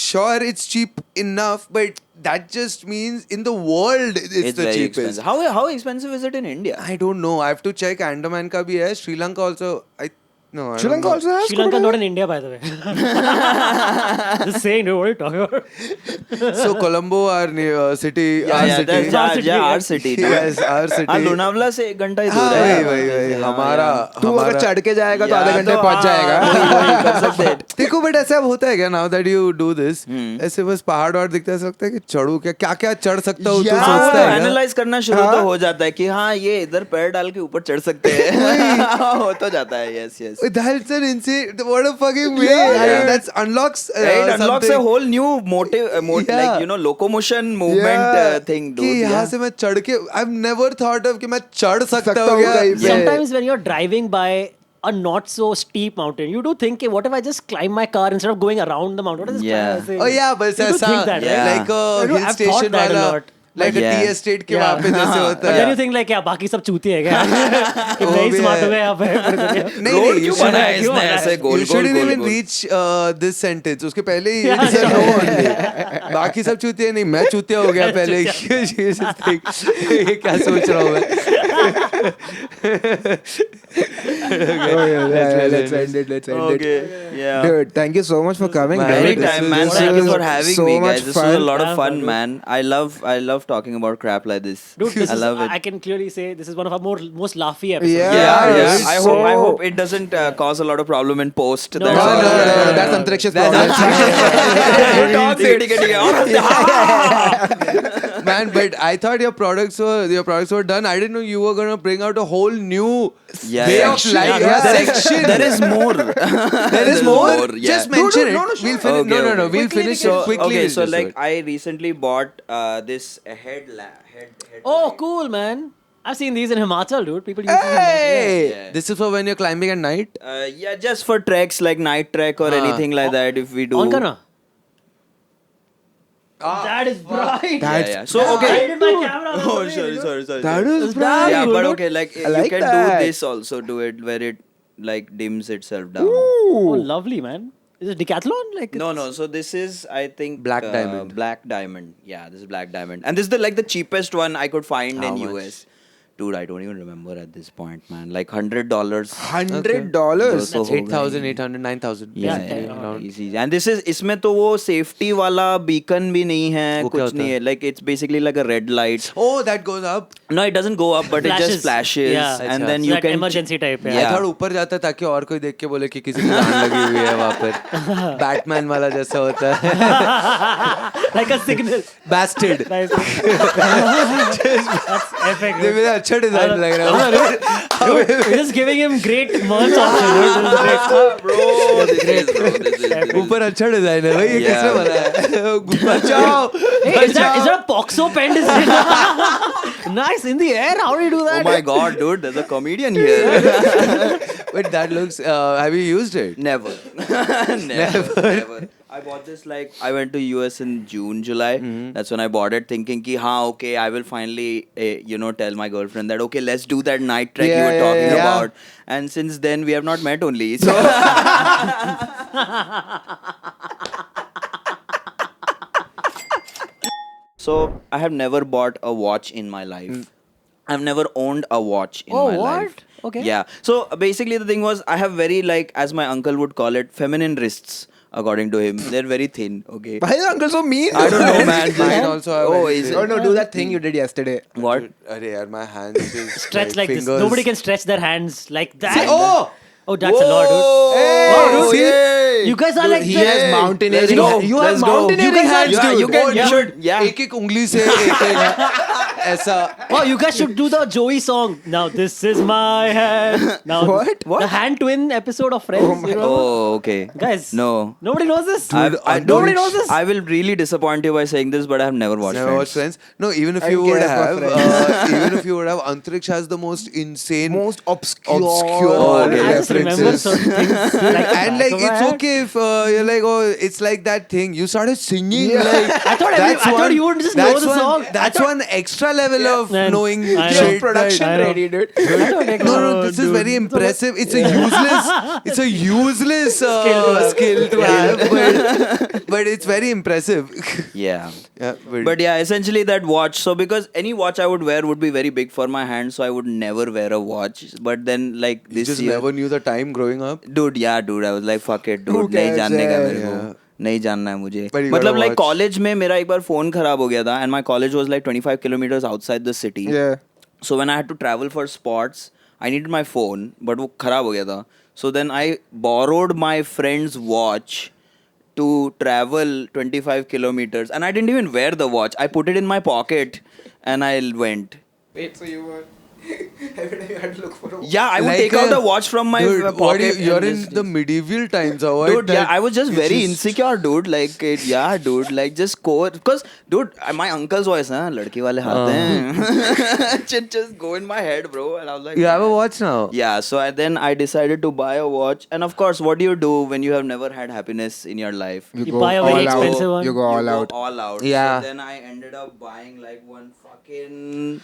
sure, it's cheap enough, but that just means in the world it's the very cheapest. expensive. How expensive is it in India? I don't know. I have to check. Andaman ka bhi hai. Sri Lanka also. I no. I Sri don't Lanka know. also has Sri scuba Lanka diving? not in India, by the way. Just saying, dude, what are you talking about? So Colombo, our city, our city. that's our city. dude. Yes, our city. हाँ लोनावला से 1 घंटा ही दूर हाँ, है. वही हमारा तू अगर चढ़ के जाएगा तो आधे या घंटे तो पहुंच जाएगा. वही कर सकते हैं. देखो बट ऐसा अब होता है क्या now that you do this ऐसे बस पहाड़ और दिखता है ऐसा लगता है कि चढ़ू क्या क्या चढ़ सकता हूँ तू Yeah. हाँ, सोचता है क्या? एनालाइज करना शुरू तो हो जाता है कि हाँ ये इधर पैर डाल के ऊपर चढ़ सकते हैं. हो तो जाता है. Yes, yes. That's an insane. What a fucking way. Yeah. I mean, that's unlocks. Right, unlocks a something. whole new motive, Yeah. like you know, locomotion movement Yeah. thing, कि dude. यहाँ से मैं चढ़ के I've never thought of कि मैं चढ़ सकता सकता हूँ हूँ क्या? कहीं पे. Sometimes when you're driving by a not so steep mountain, you do think, what if I just climb my car instead of going around the mountain? What is this Yeah. guy saying? Oh yeah, but You do ऐसा think that, right? Yeah. like a I do- hill I've station thought that a वाला, lot. like a Yeah. tea estate के Yeah. वहाँ पे जैसे होता But then है. you think like, बाकी सब चूती है क्या? कि वो मैं ही भी smart है. हो गया यहाँ पे. नहीं Road नहीं, क्यों you बना है shouldn't- इसने क्यों ऐसे you goal goal shouldn't goal even goal. reach this sentence. उसके पहले ही Yeah, it's a yeah. no only. बाकी सब चूतिया नहीं, मैं चूतिया हो गया पहले. You just think, ये क्या सोच रहा हूँ मैं? Oh, yeah, let's end it. Let's end it. Okay, yeah. Dude, thank you so much for coming. Man, dude. Anytime, man. This Thank you was for having so me, much guys. This was a fun. lot of Yeah, fun, dude. man. I love talking about crap like this. Dude, this I love it. I can clearly say this is one of our most laughy episodes. Yeah. yeah, yeah. it's I so- hope it doesn't cause a lot of problem in post. No, That's no, all. no, no, That's Antariksh's That's problem. ठीक है. और Man, but I thought your products were done. I didn't know you were gonna bring out a whole new Yeah, way yeah. of life. Yeah, Section. there is more. There is more. Yeah. Just mention No, it. sure. We'll finish. Okay, No. okay. We'll finish it quickly. Okay, we'll so just do like it. I recently bought this head. Oh, cool, man. I've seen these in Himachal, dude. People use these in Himachal. Hey, Yeah. this is for when you're climbing at night. Yeah, just for treks like night trek or anything like that. If we do. On karna. That is bright. Yeah, yeah. So I okay. did my camera. Oh, sorry. That is It's bright. Yeah, good, but dude. okay, like you like can that. do this also to it where it like dims itself down. Oh, lovely, man. Is it decathlon? Like No. So this is, I think, Black diamond. Black diamond. Yeah, this is black diamond, and this is the cheapest one I could find How in much? US. Dude, I don't even remember at this point, man. Like $100. $100. So 8,000, 800, 9,000. Yeah, Yeah, yeah, around. easy. And this is इसमें तो वो safety वाला beacon भी नहीं है, वो क्या कुछ होता नहीं है? है. Like it's basically like a red light. Oh, that goes up. No, it doesn't go up, but it just flashes, Yeah. and अच्छा. then So you that can emergency type. I Yeah. thought ऊपर जाता है ताकि और कोई देख के बोले कि किसी की जान लगी हुई है वहाँ पर. Batman वाला जैसा होता है. Like a signal. Bastard. Nice. That's epic. ये मेरा अच्छा डिजाइन लग रहा है. Dude, you're just giving him great merch option. Dude. This is great. bro, this is ऊपर अच्छा डिजाइन है भाई. ये Yeah. किसने बनाया है? बचाओ. Hey, is that a Poxo pen design? Nice in the air. How do you do Oh that? my god, dude, there's a comedian here. But that looks. Have you used it? Never. Never. I bought this like I went to US in June, July. That's when I bought it, thinking ki okay, I will finally tell my girlfriend that okay, let's do that night trek you Yeah, were yeah, talking yeah. about. And since then we have not met only. So So I have never bought a watch in my life. I've never owned a watch in Oh, my what? life. Okay. Yeah. So basically the thing was I have very as my uncle would call it, feminine wrists, according to him. They're very thin, okay? Why is uncle so mean? I don't know, man. Mine also have Oh, very is thin. Oh no, do that thing you did yesterday. What? Arey yaar, my hands is Stretch like this. fingers. Nobody can stretch their hands like that. See, oh! Oh, that's a lot, dude. Hey, See? yay. You guys are Dude, like he this. has mountaineering. Let's go. You have Let's go. mountaineering You guys hands, are- dude. you can- you should- yeah. एक उंगली से एक ऐसा. Oh, you guys should do the Joey song. Now this is my hand. Now What? The hand twin episode of Friends. you know? Oh, okay. Guys. No. Nobody knows this. Nobody knows this. I will really disappoint you by saying this, but I have never watched Never watched Friends. Friends. No, even if I you would guess have, for even if you would have, Antariksh has the most insane, Most obscure okay. I just remember references. certain things. Like the And back like of my it's head. okay if you're like, oh, it's like that thing. You started singing. Yeah. Like I thought you would just know that's the one, song. That's one extra level of Man, knowing I know. shit. production I know. ready, dude. I don't take No, no, this is dude. very impressive. It's a useless skill to Yeah. have, but it's very impressive. Yeah. Yeah, But yeah, essentially that watch. So because any watch I would wear would be very big for my hand, so I would never wear a watch. But then like you this just year, never knew the time growing up. dude, I was like fuck it, Who dude, नहीं cares, जानने का yeah. मेरे को, नहीं जानना है मुझे. But you मतलब gotta like watch. college में मेरा एक बार phone खराब हो गया था, and my college was like 25 kilometers outside the city. Yeah. So when I had to travel for sports, I needed my phone, but वो खराब हो गया था. So then I borrowed my friend's watch to travel 25 kilometers, and I didn't even wear the watch. I put it in my pocket, and I went. Wait, so you were every time you had to look for a Yeah, I would Like take out the watch from my dude, pocket. what you're and in just- the medieval times, or what? Dude, yeah, I was just It's very insecure, dude. Like, yeah, dude, like just core. Because, dude, my uncle's voice, huh? Ladki wale haath hain. Just go in my head, bro. And I was like, You have a watch now. yeah, so then I decided to buy a watch. And of course, what do you do when you have never had happiness in your life? You go buy a very all out. expensive one. You go all You out. Go all out. Yeah. So then I ended up buying like one fucking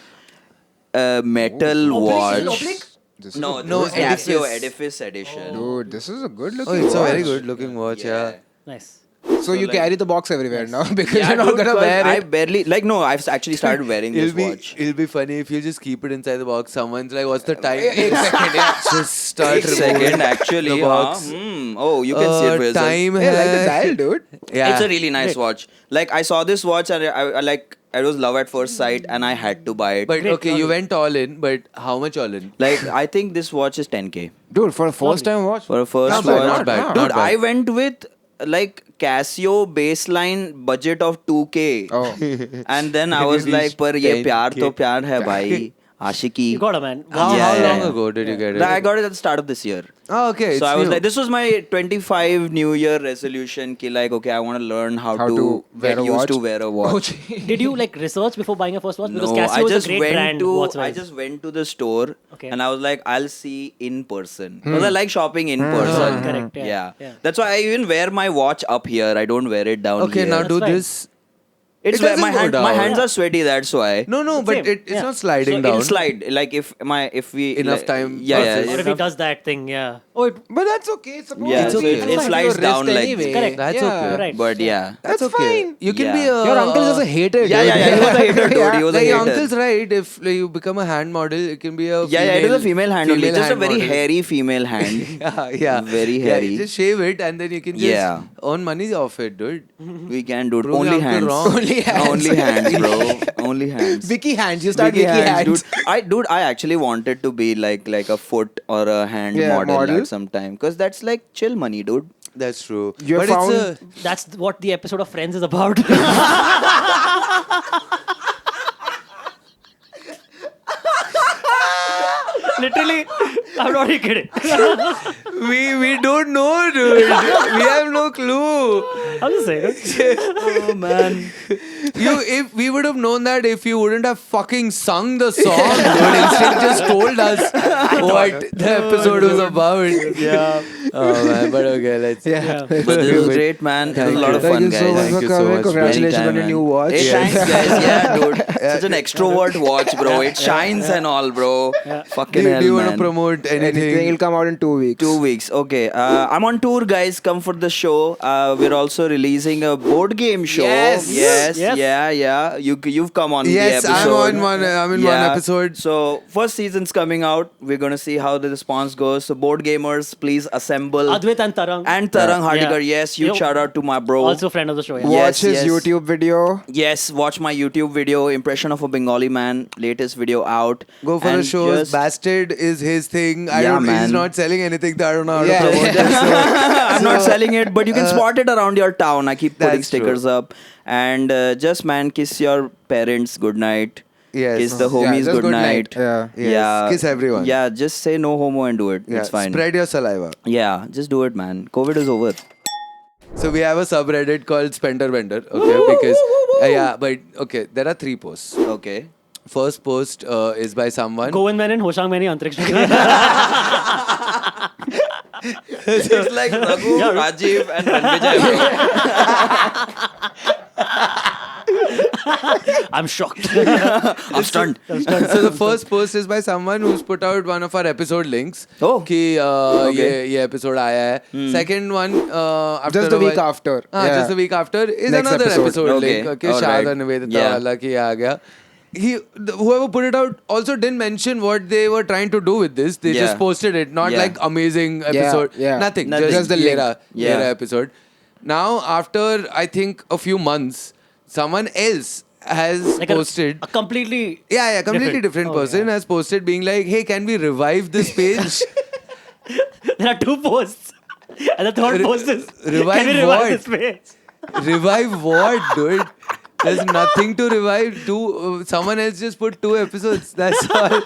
metal watch. Oblique? This No, is, No, this is Casio Edifice. Edifice edition. dude, this is a good looking. Oh, it's a very watch. good looking watch. Yeah. Nice. So you like- carry the box everywhere now because Yeah, you're not dude, gonna 'cause wear I it. barely no. I've actually started wearing this watch. It'll be funny if you just keep it inside the box. Someone's like, "What's the time?" एक second, yeah. Just start Wait a second, removing actually. the box. Oh, you can see it for yourself. Time Hey, like the hai. dial, dude. Yeah. It's a really nice watch. Like I saw this watch and I like it was love at first sight and I had to buy it. But Great, okay, you lovely. went all in. But how much all in? like I think this watch is 10K Dude, for a first time watch. for a first Not bad, watch. not bad, Dude, not bad. I went with like Casio baseline budget of 2K. Oh. And then I And you was like, reached पर ये 10K. प्यार तो प्यार है भाई. Ashiki. You got a man. How Yeah. long ago did you get it? I got it at the start of this year. Oh, okay. So it's I was new. like, this was my 25 New Year resolution. Ki like, okay, I want to learn how to wear get a used watch. to wear a watch. Did you like research before buying your first watch? Because No, Casio I is just a great went brand. to watch-wise. I just went to the store Okay. and I was like, I'll see in person because I like shopping in person. Correct, yeah, Yeah. yeah. That's why I even wear my watch up here. I don't wear it down Okay, here. now That's do fine. this. It's It doesn't my go hand, down. my hands are sweaty. That's why. No, but Same, it's yeah. not sliding So down. it'll slide like if we Enough like, time Yeah, passes. yeah. Or if he does that thing, yeah. Oh, it, But that's okay. It's supposed Yeah, to so be. it- It's it like slides your wrist down like- anyway. Correct. That's Yeah. okay. Right. But yeah. That's That's okay. fine. You can Yeah. be a. Your uncle is just a hater. Yeah, dude. yeah, he was a hater, dude. He was a Like, hater. your uncle's right. If like, you become a hand model, it can be a. Yeah, yeah, it is a female hand only. Just a very model. hairy female hand. Yeah. Very Yeah, hairy. just shave it and then you can just Yeah. earn money off it, dude. We can do it. Prove your Only uncle hands. wrong. Only hands. Only hands, bro. Only hands. Vicky hands. You start Vicky Vicky hands. Dude, I actually wanted to be like a foot or a hand Yeah, model model. at some time because that's like chill money, dude. That's true. You but found- it's that's what the episode of Friends is about. Literally, I'm not even kidding. we don't know, dude. We have no clue. I'm just saying. Oh man. If we would have known that if you wouldn't have fucking sung the song, dude, instead just told us what the episode was about. Yeah. Oh man, but okay, let's. Yeah. But this was great, man. It was a lot of Thank fun, you so much guys. Thank for you so coming. much. Congratulations Anytime, on your man. new watch. Hey, Yes. thanks, guys. Yeah, dude. Such an extrovert watch, bro. It shines and all, bro. Fucking hell, Do you want to man. promote Anything anything? will come out in 2 weeks. 2 weeks. Okay. I'm on tour, guys. Come for the show. We're also releasing a board game show. Yes. Yes. Yes. Yeah. You've come on Yes, the episode. I'm in one episode. So first season's coming out. We're gonna see how the response goes. So board gamers, please assemble. Advait and Tarang. And Tarang Hardikar, Yeah. yes, huge Yo. shout out to my bro. Also friend of the show. Yeah. Yeah. Watch his yes. YouTube video. Yes, watch my YouTube video, Impression of a Bengali Man, latest video out. Go for the And shows. just- Bastard is his thing. Yeah, He's man. not selling anything. So I don't know how Yeah. to promote this. I'm not selling it, but you can spot it around your town. I keep putting That's true. stickers up. And just man, kiss your parents good night. Yes. Kiss the Yeah, homies just good good night. night. Yeah. Yes. Kiss everyone. Yeah, just say no homo and do it. Yeah, It's fine. Spread your saliva. Yeah, just do it, man. COVID is over. So we have a subreddit called Spender Bender. Okay, because yeah, but okay, there are 3 posts. Okay. First post is by someone. Govind Menon, Hoshang Mani, Antriksh. It's like Raghu, Rajiv, and Ranvijay. I'm shocked. I'm stunned. So the first post is by someone who's put out one of our episode links. Oh. कि Okay. ये episode आया है. Second one after Just the a week while- after. हाँ, Yeah. just the week after is Next another episode. episode Okay. link. Okay, All Shad right. and Nivedita Yeah. वाला कि आ गया. Whoever put it out also didn't mention what they were trying to do with this. They Yeah. just posted it, not Yeah. like amazing episode. yeah. Nothing. Nothing. Just the link. Lera Yeah. episode. Now after I think a few months, someone else has Like posted. a completely. Yeah, completely different Oh, person yeah. has posted being like, hey, can we revive this page? There are 2 posts. And the third post is. revive Can we revive what? this page? Revive what, dude? There's nothing to revive. Someone else just put 2 episodes. That's all.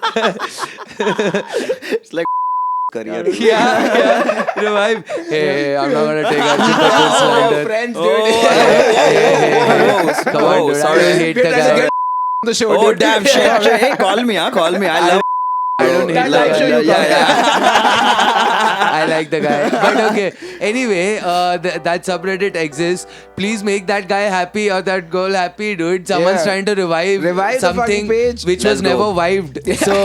It's like career. yeah. Revive. Hey, I'm not gonna take a super slander. friends, Oh, Come on, dude. sorry. I don't hate the guy. The show. Oh dude. damn shit! Hey, call me, call me. I love. I don't hate That's the actually guy. you I like the guy. But okay. Anyway, that subreddit exists. Please make that guy happy or that girl happy, dude. Someone's Yeah. trying to revive Revive the something fucking page. which Let's was go. never vived. So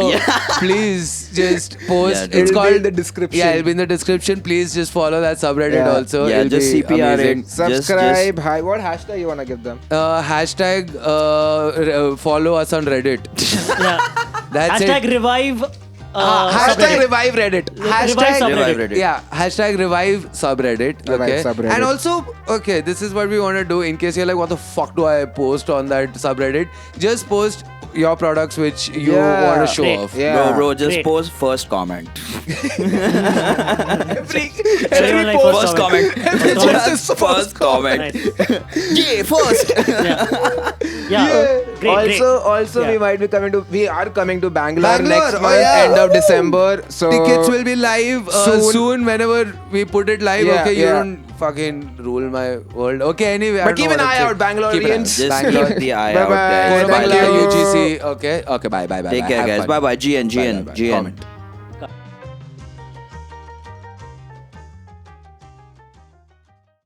please just post. Yeah, dude. It's It'll be called in the description. Yeah, it'll be in the description. Please just follow that subreddit Yeah. also. Yeah, It'll just be CPR amazing. it. Subscribe. Hi. What hashtag you wanna give them? Hashtag follow us on Reddit. Yeah. That's Hashtag it. revive. Hashtag subreddit. revive Reddit. Revive Hashtag subreddit. Revive Reddit. Yeah, hashtag revive subreddit. Revive Okay. subreddit. And also, okay, this is what we want to do in case you're like, what the fuck do I post on that subreddit? Just post your products which you Yeah. want to show Great. off. Yeah. Bro, just Great. post first comment. Everyone like First comment. First Just first comment. Nice. Yeah, first. Yeah. Yeah. Great. Also, Yeah. we are coming to Bangalore, Bangalore, next oh month, yeah. end of Woo! December. So Tickets will be live soon whenever we put it live. Yeah, Okay, you yeah. don't fucking rule my world. Okay, anyway. I But don't keep know an what eye I'm out, saying. Bangaloreans. Just Bangalore. keep the eye Bye out, bye. guys. Thank Bangalore you. UGC. Okay, bye, bye, bye. Take care, Have guys. fun. Bye bye. GN. Bye, bye, bye. GN. Comment.